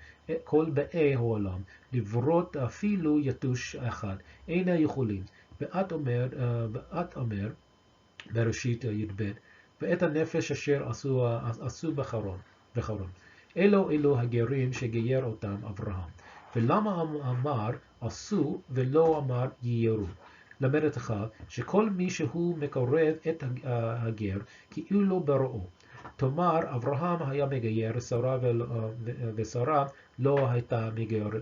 כל באי העולם לברות אפילו יתוש אחד אינה יכולים ואת אומר בראשית י"ב ואת הנפש אשר עשו בחרון אלו הגרים שגייר אותם אברהם ולמה אמר עשו ולא אמר גיירו למדת לך שכל מי שהוא מקרב את הגר כאילו בראו תאמר, אברהם היה מגייר, ושרה לא הייתה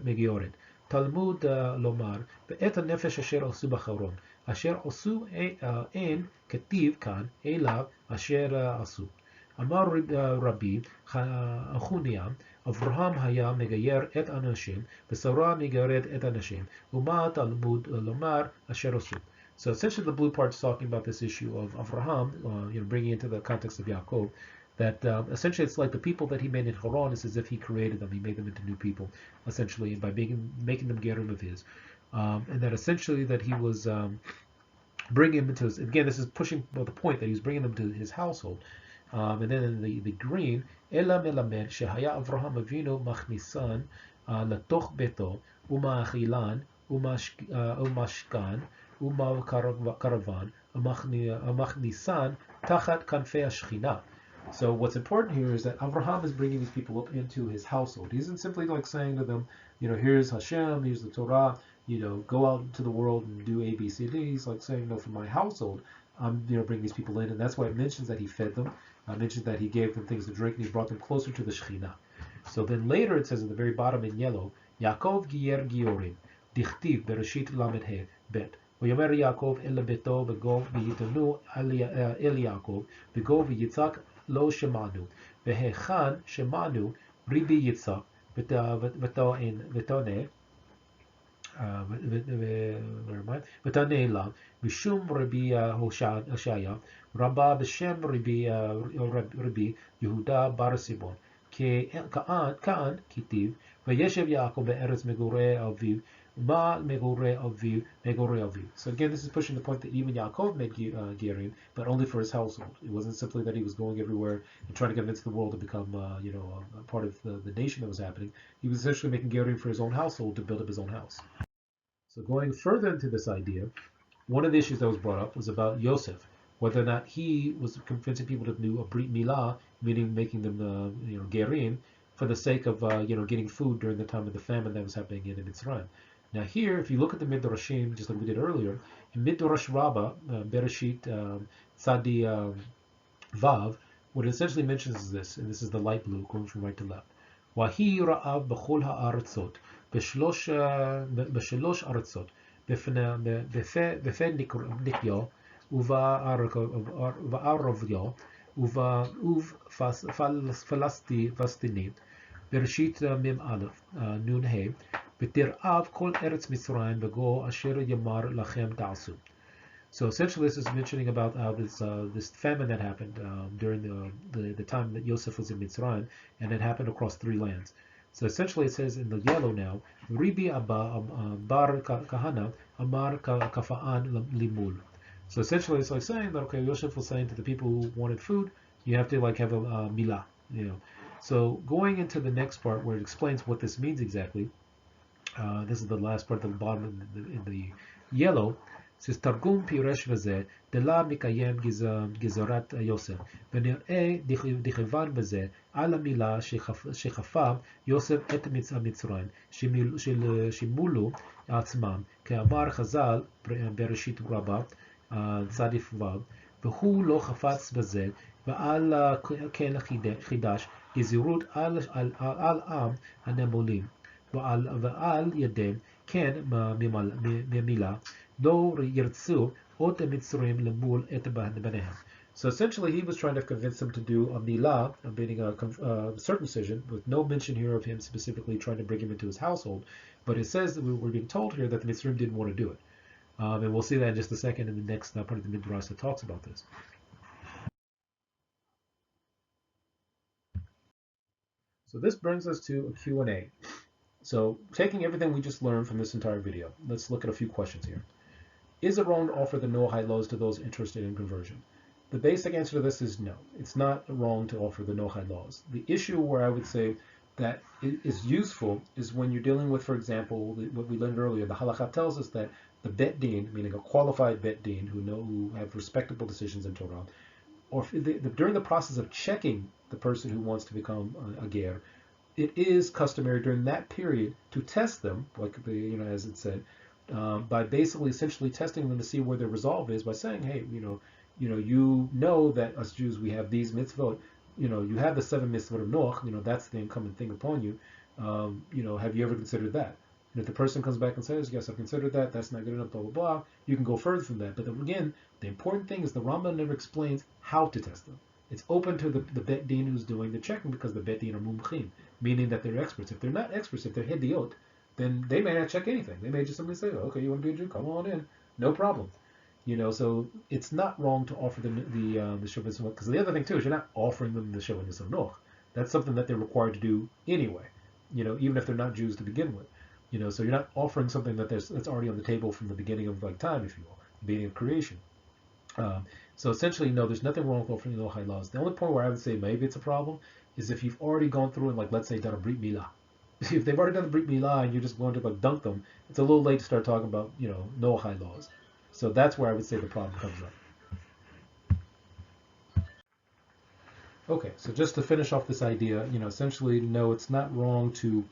מגיורת. תלמוד לומר, ואת הנפש אשר עשו בחרון, אשר עשו אין כתיב כאן, אלא אשר עשו. אמר רבי חוניה, אברהם היה מגייר את אנשים, ושרה מגיירת את אנשים, ומה תלמוד לומר אשר עשו. So essentially the blue part is talking about this issue of Avraham, bringing into the context of Yaakov, that essentially it's like the people that he made in Haran, it's as if he created them, he made them into new people, essentially, by making them Geirim of his. And that essentially that he was bringing them into his, again, this is pushing the point that he was bringing them to his household. And then in the green, Ela melamed shehaya Avraham avinu machnisan latoch beto umaachilan umashkan uma'karavan umachnisan tachat kanfei hashchina. So what's important here is that Avraham is bringing these people up into his household. He isn't simply like saying to them, here's Hashem, here's the Torah, go out into the world and do A, B, C, D. He's like saying, no, for my household, I'm bringing these people in, and that's why it mentions that he fed them. mentions that he gave them things to drink and he brought them closer to the Shekhinah. So then later it says at the very bottom in yellow, Yaakov Giyyur Giyurim, Dichtiv Bereshit Lamed He Bet. ויאמר יעקב אל ביתו וגוב ויתנו אל יעקב וגוב ויצחק לא שמענו והיכן שמענו ריבי יצחק ותענה לה בשום רבי הושעיה רבה בשם רבי יהודה בר סיבון כאן כתיב וישב יעקב בארץ מגורי אביו Ma megore aviv. So again, this is pushing the point that even Yaakov made Geirim, but only for his household. It wasn't simply that he was going everywhere and trying to convince the world to become, a part of the nation that was happening. He was essentially making Geirim for his own household to build up his own house. So going further into this idea, one of the issues that was brought up was about Yosef, whether or not he was convincing people to do a Brit Milah, meaning making them, Geirim, for the sake of, getting food during the time of the famine that was happening in Mitzrayim. Now here, if you look at the Midrashim, just like we did earlier, in Midrash Rabbah, Bereshit Tzadi Vav, what it essentially mentions is this, and this is the light blue, going from right to left. Wahi ra'av b'chol ha'aratzot, b'shalosh aratzot, b'fe nikyo, uva'aravyo, uva'falastinit, Bereshit Mem Aleph, Nun He, ותרעב כל ארץ מצרים בגו אשר יאמר לכם תעשו. So essentially this is mentioning about this famine that happened during the time that Yosef was in Mitzrayim, and it happened across 3 lands. So essentially it says in the yellow now, Ribi Abba Bar Kahana Amar Kafa'an Limul. So essentially it's like saying that, okay, Yosef was saying to the people who wanted food, you have to have a milah, So going into the next part where it explains what this means exactly, this is the last part at the bottom in the yellow. It says Targum Piresh Veze Dela Mikayem Gizorat Yosef Venir'e Dichivan Veze Ala Mila Shechafa Yosef Et Mitzrayim Shimulu Atzmam Ke'amar Chazal Bereshit Rabbah Tzadif Vav V'hu Lo Chafatz Veze V'al Ken Chidash Gizirut Al Am Hanemolim ועל ידם כן ממילה לא ירצו עוד המצרים למול את בניהם. So essentially he was trying to convince them to do a milah, meaning a circumcision, with no mention here of him specifically trying to bring him into his household, but it says that we're being told here that the Mitzrayim didn't want to do it. And we'll see that in just a second in the next part of the Midrash that talks about this. So this brings us to a Q&A. So, taking everything we just learned from this entire video, let's look at a few questions here. Is it wrong to offer the Noahide laws to those interested in conversion? The basic answer to this is no. It's not wrong to offer the Noahide laws. The issue where I would say that it is useful is when you're dealing with, for example, what we learned earlier. The halakha tells us that the Beith Din, meaning a qualified Beith Din who have respectable decisions in Torah, or during the process of checking the person who wants to become a ger, it is customary during that period to test them, like as it said, by basically essentially testing them to see where their resolve is by saying, hey, you know that us Jews, we have these mitzvot, you have the 7 mitzvot of Noach, that's the incumbent thing upon you. Have you ever considered that? And if the person comes back and says, yes, I've considered that, that's not good enough, blah, blah, blah, you can go further from that. But again, the important thing is the Rambam never explains how to test them. It's open to the Beith Din who's doing the checking, because the Beith Din are mumchim, meaning that they're experts. If they're not experts, if they're hediot, then they may not check anything. They may just simply say, okay, you want to be a Jew? Come on in. No problem. So it's not wrong to offer them the Shavas, because the other thing too is you're not offering them the Shavas of Noach. That's something that they're required to do anyway, even if they're not Jews to begin with. So you're not offering something that's already on the table from the beginning of time, if you will, the beginning of creation. So essentially, no, there's nothing wrong with offering the Noahide laws. The only point where I would say maybe it's a problem is if you've already gone through and, let's say, done a Brit Milah. If they've already done the Brit Milah and you're just going to dunk them, it's a little late to start talking about, Noahide laws. So that's where I would say the problem comes up. Okay, so just to finish off this idea, essentially, no, it's not wrong to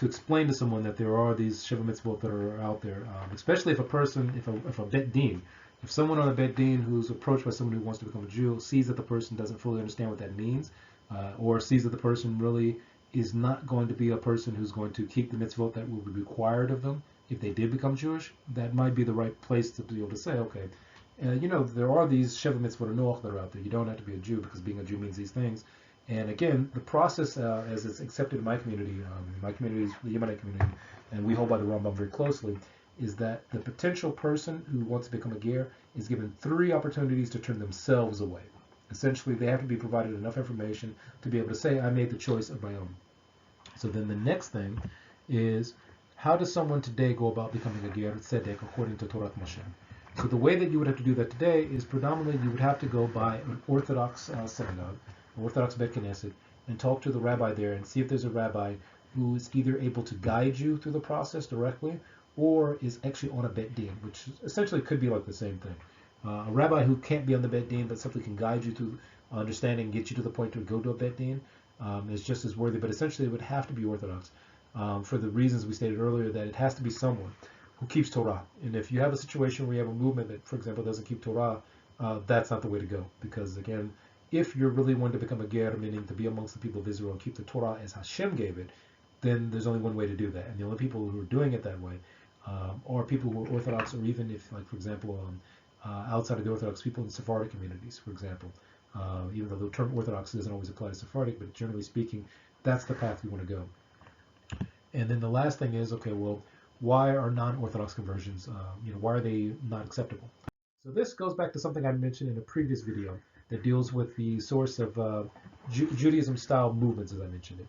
explain to someone that there are these Shiva Mitzvot that are out there, especially if a person, if a Beith Din, If someone on a Beith Din who's approached by someone who wants to become a Jew sees that the person doesn't fully understand what that means, or sees that the person really is not going to be a person who's going to keep the mitzvot that will be required of them if they did become Jewish, that might be the right place to be able to say, okay, there are these Sheva mitzvot noach that are out there. You don't have to be a Jew because being a Jew means these things. And again, the process, as it's accepted in my community is the Yemenite community, and we hold by the Rambam very closely, is that the potential person who wants to become a Giyyur is given 3 opportunities to turn themselves away. Essentially, they have to be provided enough information to be able to say, I made the choice of my own. So then the next thing is, how does someone today go about becoming a Giyyur Tzedek according to Torath Mosheh? So the way that you would have to do that today is predominantly you would have to go by an Orthodox synagogue, an Orthodox Beit Knesset, and talk to the rabbi there and see if there's a rabbi who is either able to guide you through the process directly or is actually on a Beith Din, which essentially could be like the same thing. A rabbi who can't be on the Beith Din but simply can guide you to understanding and get you to the point to go to a Beith Din is just as worthy, but essentially it would have to be Orthodox for the reasons we stated earlier, that it has to be someone who keeps Torah. And if you have a situation where you have a movement that, for example, doesn't keep Torah, that's not the way to go. Because again, if you're really wanting to become a Ger, meaning to be amongst the people of Israel and keep the Torah as Hashem gave it, then there's only one way to do that. And the only people who are doing it that way are people who are Orthodox, or even if, like, for example, outside of the Orthodox, people in Sephardic communities, for example. Even though the term Orthodox doesn't always apply to Sephardic, but generally speaking, that's the path we want to go. And then the last thing is, okay, well, why are non-Orthodox conversions, why are they not acceptable? So this goes back to something I mentioned in a previous video that deals with the source of Judaism-style movements, as I mentioned it.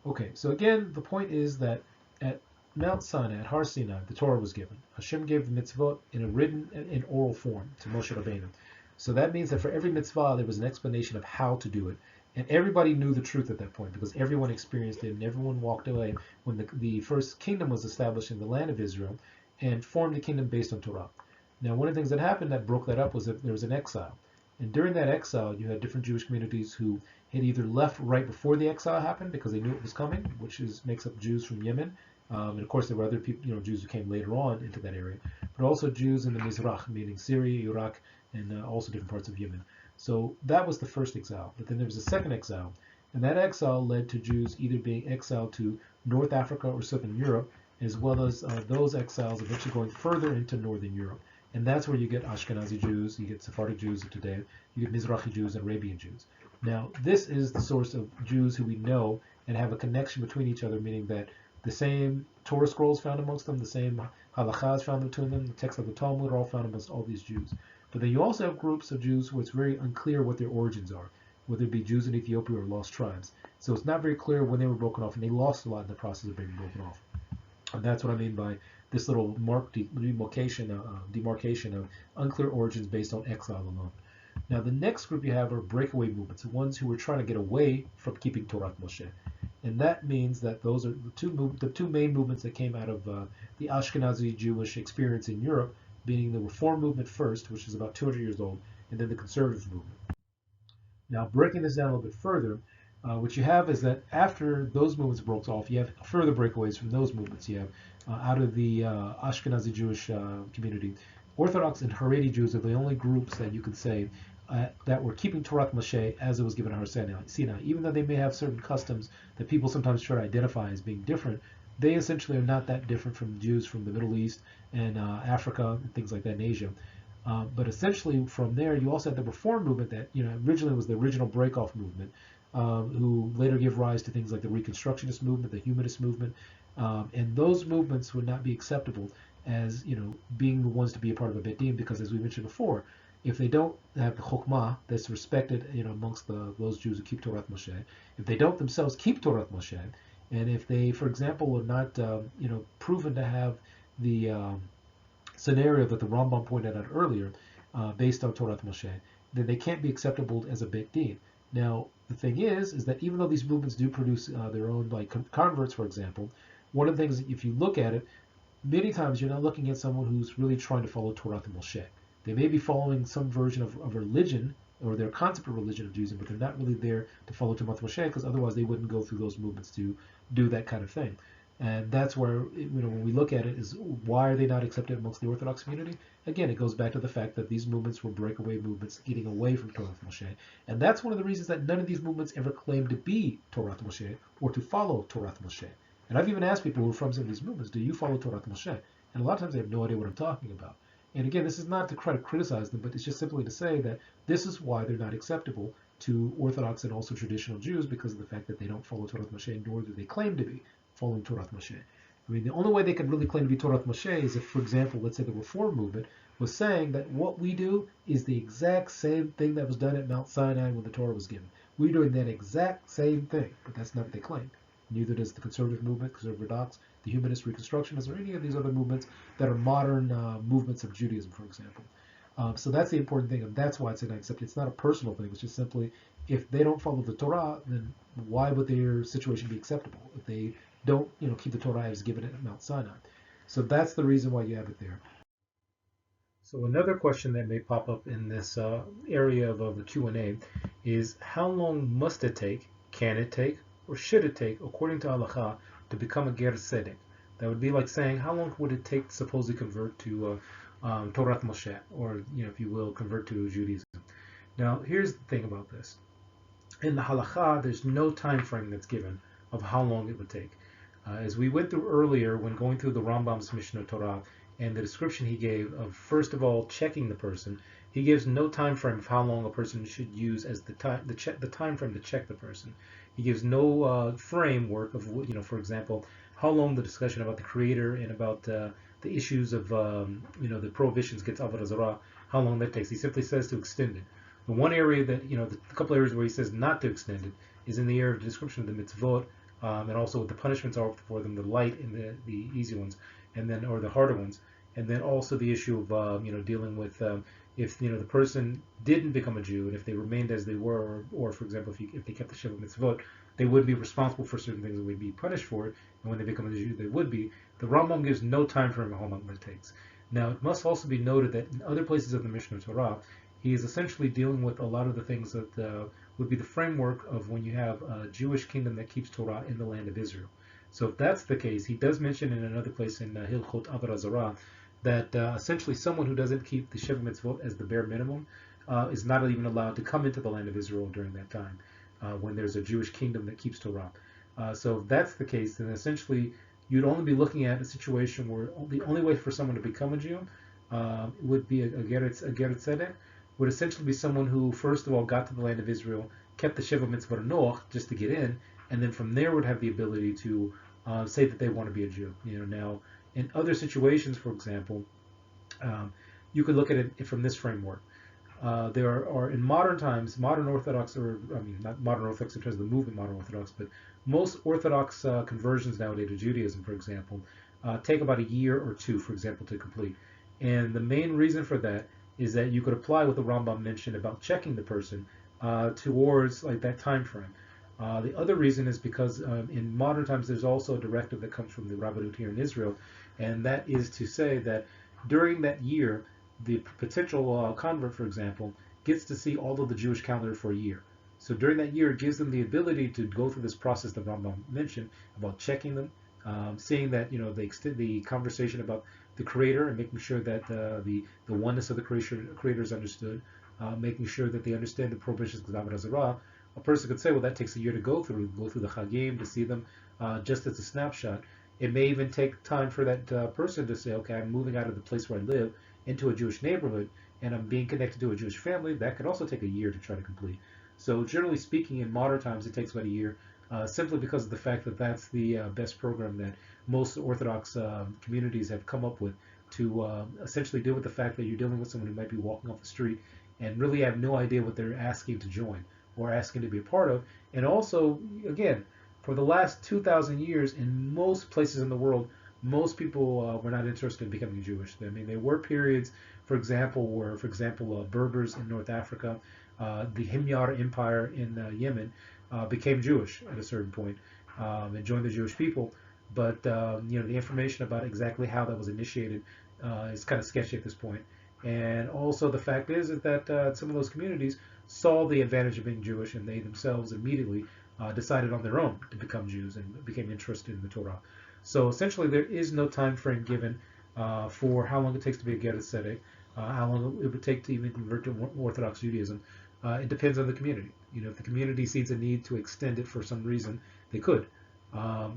Okay, so again, the point is that at Mount Sinai, at Har Sinai, the Torah was given. Hashem gave the mitzvot in a written and oral form to Moshe Rabbeinu. So that means that for every mitzvah, there was an explanation of how to do it. And everybody knew the truth at that point because everyone experienced it and everyone walked away when the first kingdom was established in the land of Israel and formed a kingdom based on Torah. Now, one of the things that happened that broke that up was that there was an exile. And during that exile, you had different Jewish communities who had either left right before the exile happened because they knew it was coming, which makes up Jews from Yemen. And of course, there were other people, Jews who came later on into that area, but also Jews in the Mizrach, meaning Syria, Iraq, and also different parts of Yemen. So that was the first exile. But then there was a second exile, and that exile led to Jews either being exiled to North Africa or Southern Europe, as well as those exiles eventually going further into Northern Europe. And that's where you get Ashkenazi Jews, you get Sephardic Jews of today, you get Mizrahi Jews and Arabian Jews. Now, this is the source of Jews who we know and have a connection between each other, meaning that the same Torah scrolls found amongst them, the same halachas found between them, the texts of the Talmud are all found amongst all these Jews. But then you also have groups of Jews where it's very unclear what their origins are, whether it be Jews in Ethiopia or lost tribes. So it's not very clear when they were broken off, and they lost a lot in the process of being broken off. And that's what I mean by this little demarcation of unclear origins based on exile alone. Now, the next group you have are breakaway movements, the ones who were trying to get away from keeping Torath Mosheh. And that means that those are the two main movements that came out of the Ashkenazi Jewish experience in Europe, being the Reform movement first, which is about 200 years old, and then the Conservative movement. Now, breaking this down a little bit further, what you have is that after those movements broke off, you have further breakaways from those movements. You have out of the Ashkenazi Jewish community, Orthodox and Haredi Jews are the only groups that you could say that were keeping Torath Mosheh as it was given in Har Sinai. Even though they may have certain customs that people sometimes try to identify as being different, they essentially are not that different from Jews from the Middle East and Africa and things like that in Asia. But essentially from there, you also had the Reform movement that originally was the original break-off movement, who later gave rise to things like the Reconstructionist movement, the Humanist movement, and those movements would not be acceptable as being the ones to be a part of a Beith Din, because as we mentioned before, if they don't have the Chokmah that's respected amongst those Jews who keep Torath Mosheh, if they don't themselves keep Torath Mosheh, and if they, for example, are not proven to have the scenario that the Rambam pointed out earlier, based on Torath Mosheh, then they can't be acceptable as a Beith Din. Now, the thing is that even though these movements do produce their own, like converts, for example, one of the things, if you look at it, many times you're not looking at someone who's really trying to follow Torath Mosheh. They may be following some version of religion, or their concept of religion of Judaism, but they're not really there to follow Torath Mosheh, because otherwise they wouldn't go through those movements to do that kind of thing. And that's where, when we look at it, is why are they not accepted amongst the Orthodox community? Again, it goes back to the fact that these movements were breakaway movements getting away from Torath Mosheh. And that's one of the reasons that none of these movements ever claimed to be Torath Mosheh or to follow Torath Mosheh. And I've even asked people who are from some of these movements, do you follow Torath Mosheh? And a lot of times they have no idea what I'm talking about. And again, this is not to try to criticize them, but it's just simply to say that this is why they're not acceptable to Orthodox and also traditional Jews, because of the fact that they don't follow Torath Mosheh, nor do they claim to be following Torath Mosheh. I mean, the only way they could really claim to be Torath Mosheh is if, for example, let's say the Reform movement was saying that what we do is the exact same thing that was done at Mount Sinai when the Torah was given. We're doing that exact same thing, but that's not what they claim. Neither does the conservative movement, conservative Orthodox, the humanist Reconstructionists, or any of these other movements that are modern movements of Judaism, for example. So that's the important thing, and that's why it's not accepted. It's not a personal thing. It's just simply, if they don't follow the Torah, then why would their situation be acceptable if they don't, keep the Torah as given at Mount Sinai? So that's the reason why you have it there. So another question that may pop up in this area of the Q&A is, how long must it take, can it take, or should it take, according to Halacha, to become a Ger Tzedek? That would be like saying, how long would it take to supposedly convert to Torath Mosheh, or, if you will, convert to Judaism? Now, here's the thing about this. In the Halacha, there's no time frame that's given of how long it would take. As we went through earlier when going through the Rambam's Mishnah Torah and the description he gave of, first of all, checking the person, he gives no time frame of how long a person should use as the time frame to check the person. He gives no framework of, for example, how long the discussion about the Creator and about the issues of the prohibitions against Avodah Zarah, how long that takes. He simply says to extend it. The one area that, the couple areas where he says not to extend it is in the area of the description of the mitzvot, and also what the punishments are for them, the light and the easy ones, and then, or the harder ones, and then also the issue of dealing with if the person didn't become a Jew, and if they remained as they were, or for example, if they kept the Shiva mitzvot, they would be responsible for certain things and would be punished for it, and when they become a Jew, they would be. The Rambam gives no time frame of how long it takes. Now, it must also be noted that in other places of the Mishnah Torah, he is essentially dealing with a lot of the things that would be the framework of when you have a Jewish kingdom that keeps Torah in the land of Israel. So if that's the case, he does mention in another place in Hilchot Avodah Zarah that essentially someone who doesn't keep the Sheva Mitzvot as the bare minimum is not even allowed to come into the land of Israel during that time when there's a Jewish kingdom that keeps Torah. So if that's the case, then essentially you'd only be looking at a situation where the only way for someone to become a Jew would be a Ger Tzedek, would essentially be someone who, first of all, got to the land of Israel, kept the Sheva Mitzvot Noach just to get in, and then from there would have the ability to say that they want to be a Jew. Now, in other situations, for example, you could look at it from this framework. There are in modern times, modern Orthodox, or I mean, not modern Orthodox in terms of the movement modern Orthodox, but most Orthodox conversions nowadays to Judaism, for example, take about a year or two, for example, to complete. And the main reason for that is that you could apply what the Rambam mentioned about checking the person towards like that time frame. The other reason is because in modern times there's also a directive that comes from the Rabbanut here in Israel, and that is to say that during that year, the potential convert, for example, gets to see all of the Jewish calendar for a year. So during that year, it gives them the ability to go through this process that Rambam mentioned about checking them, seeing that they extend the conversation about the Creator and making sure that the oneness of the Creator is understood, making sure that they understand the prohibitions of Avodah Zarah. A person could say, well, that takes a year to go through the Chagim, to see them just as a snapshot. It may even take time for that person to say, okay, I'm moving out of the place where I live into a Jewish neighborhood, and I'm being connected to a Jewish family. That could also take a year to try to complete. So generally speaking, in modern times, it takes about a year, simply because of the fact that that's the best program that most Orthodox communities have come up with to essentially deal with the fact that you're dealing with someone who might be walking off the street and really have no idea what they're asking to join or asking to be a part of. And also, again, for the last 2,000 years, in most places in the world, most people were not interested in becoming Jewish. I mean, there were periods, for example, where, Berbers in North Africa, the Himyar Empire in Yemen, became Jewish at a certain point and joined the Jewish people. But the information about exactly how that was initiated is kind of sketchy at this point. And also the fact is that some of those communities saw the advantage of being Jewish, and they themselves immediately decided on their own to become Jews and became interested in the Torah. So essentially, there is no time frame given for how long it takes to be a Ger Tzedek, how long it would take to even convert to Orthodox Judaism. It depends on the community. If the community sees a need to extend it for some reason, they could.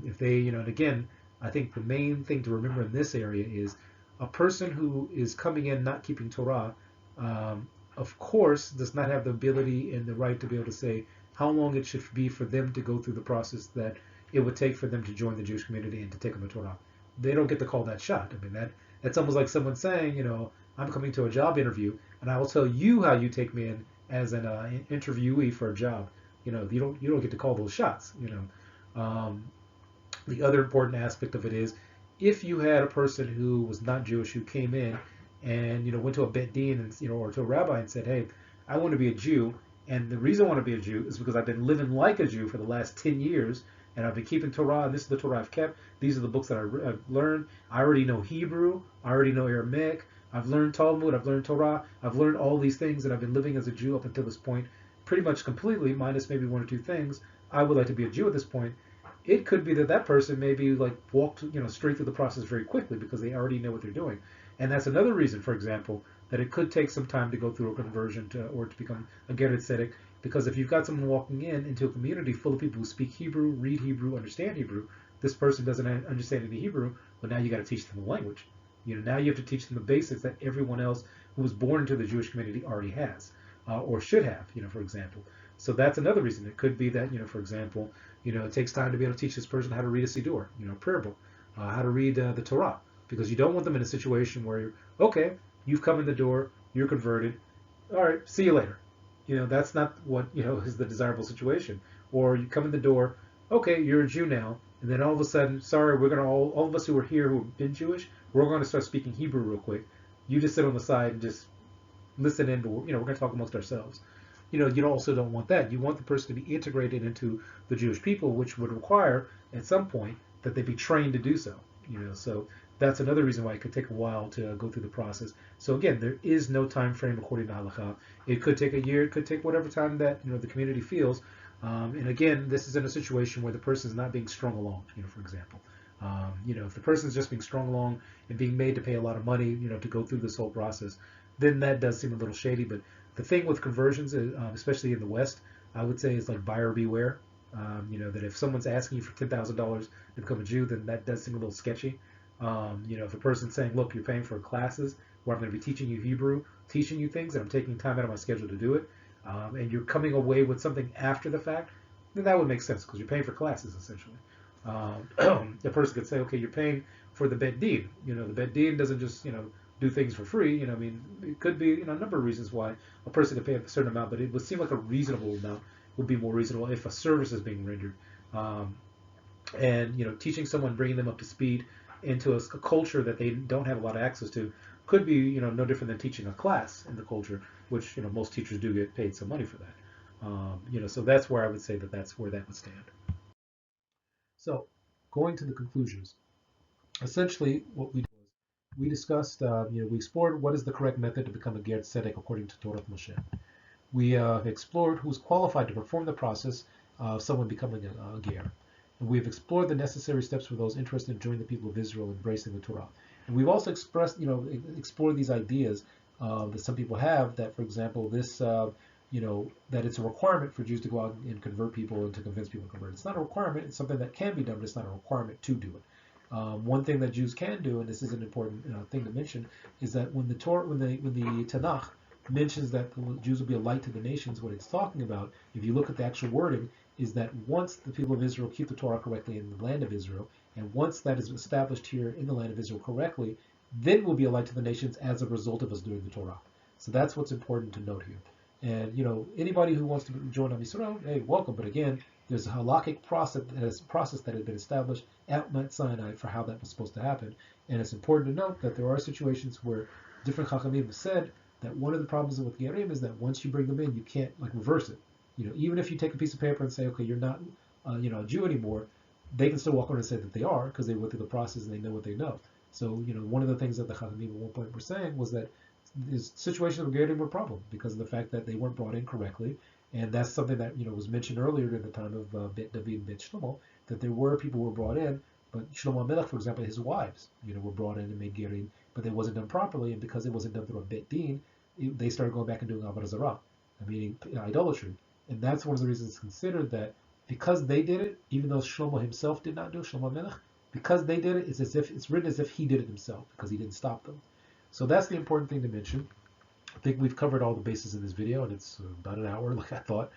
If they, and again, I think the main thing to remember in this area is a person who is coming in not keeping Torah, of course, does not have the ability and the right to be able to say how long it should be for them to go through the process that it would take for them to join the Jewish community and to take on the Torah. They don't get to call that shot. I mean, that's almost like someone saying, I'm coming to a job interview and I will tell you how you take me in as an interviewee for a job. You don't get to call those shots. The other important aspect of it is if you had a person who was not Jewish who came in and went to a Beith Din and or to a rabbi and said, "Hey, I want to be a Jew, and the reason I want to be a Jew is because I've been living like a Jew for the last 10 years, and I've been keeping Torah, and this is the Torah I've kept. These are the books that I've learned. I already know Hebrew. I already know Aramaic. I've learned Talmud. I've learned Torah. I've learned all these things, and I've been living as a Jew up until this point, pretty much completely, minus maybe one or two things. I would like to be a Jew at this point." It could be that that person maybe like walked straight through the process very quickly because they already know what they're doing, and that's another reason, for example, that it could take some time to go through a conversion or to become a Ger Tzedek. Because if you've got someone walking into a community full of people who speak Hebrew, read Hebrew, understand Hebrew, this person doesn't understand any Hebrew, but now you got to teach them the language. Now you have to teach them the basics that everyone else who was born into the Jewish community already has, or should have. For example. So that's another reason. It could be that, for example, it takes time to be able to teach this person how to read a Siddur, a prayer book, how to read the Torah, because you don't want them in a situation where, okay, you've come in the door, you're converted, all right, see you later. That's not what, is the desirable situation. Or you come in the door, okay, you're a Jew now, and then all of a sudden, sorry, we're going to, all of us who are here who have been Jewish, we're going to start speaking Hebrew real quick. You just sit on the side and just listen in, but, we're going to talk amongst ourselves. You also don't want that. You want the person to be integrated into the Jewish people, which would require at some point that they be trained to do so. So that's another reason why it could take a while to go through the process. So again, there is no time frame according to halakha. It could take a year. It could take whatever time that the community feels. And again, this is in a situation where the person is not being strung along. For example, if the person is just being strung along and being made to pay a lot of money, to go through this whole process, then that does seem a little shady. But the thing with conversions, especially in the West, I would say is like buyer beware. That if someone's asking you for $10,000 to become a Jew, then that does seem a little sketchy. If a person's saying, look, you're paying for classes where I'm going to be teaching you Hebrew, teaching you things, and I'm taking time out of my schedule to do it, and you're coming away with something after the fact, then that would make sense because you're paying for classes, essentially. The person could say, okay, you're paying for the Beith Din. The Beith Din doesn't just, do things for free. It could be, a number of reasons why a person could pay a certain amount, but it would seem like a reasonable amount would be more reasonable if a service is being rendered. And teaching someone, bringing them up to speed into a culture that they don't have a lot of access to could be, no different than teaching a class in the culture, which, most teachers do get paid some money for that. So that's where I would say that's where that would stand. So going to the conclusions, essentially what we discussed, we explored what is the correct method to become a Ger Tzedek according to Torath Mosheh. We explored who's qualified to perform the process of someone becoming a Ger. And we've explored the necessary steps for those interested in joining the people of Israel, embracing the Torah. And we've also explored these ideas that some people have that, for example, this, that it's a requirement for Jews to go out and convert people and to convince people to convert. It's not a requirement. It's something that can be done, but it's not a requirement to do it. One thing that Jews can do, and this is an important thing to mention, is that when the Tanakh mentions that the Jews will be a light to the nations, what it's talking about, if you look at the actual wording, is that once the people of Israel keep the Torah correctly in the land of Israel, and once that is established here in the land of Israel correctly, then we'll be a light to the nations as a result of us doing the Torah. So that's what's important to note here. And anybody who wants to join Am Yisrael, hey, welcome. But again, there's a halakhic process that has been established at Mount Sinai for how that was supposed to happen. And it's important to note that there are situations where different Chachamim have said that one of the problems with Geirim is that once you bring them in, you can't reverse it. Even if you take a piece of paper and say, okay, you're not a Jew anymore, they can still walk around and say that they are because they went through the process and they know what they know. So one of the things that the Chachamim at one point were saying was that this situation of Geirim were a problem because of the fact that they weren't brought in correctly. And that's something that was mentioned earlier during the time of Beit David and Beit Shlomo, that there were people who were brought in But Shlomo HaMelech, for example, his wives, were brought in and made Geirim, but it wasn't done properly, and because it wasn't done through a Beith Din, they started going back and doing Avodah Zarah, meaning idolatry. And that's one of the reasons it's considered that because they did it, even though Shlomo himself did not do it, Shlomo HaMelech, because they did it, it's written as if he did it himself, because he didn't stop them. So that's the important thing to mention. I think we've covered all the bases in this video, and it's about an hour, like I thought.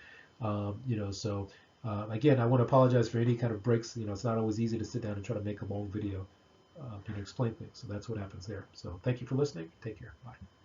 Again, I want to apologize for any kind of breaks. It's not always easy to sit down and try to make a long video, explain things. So that's what happens there. So thank you for listening. Take care. Bye.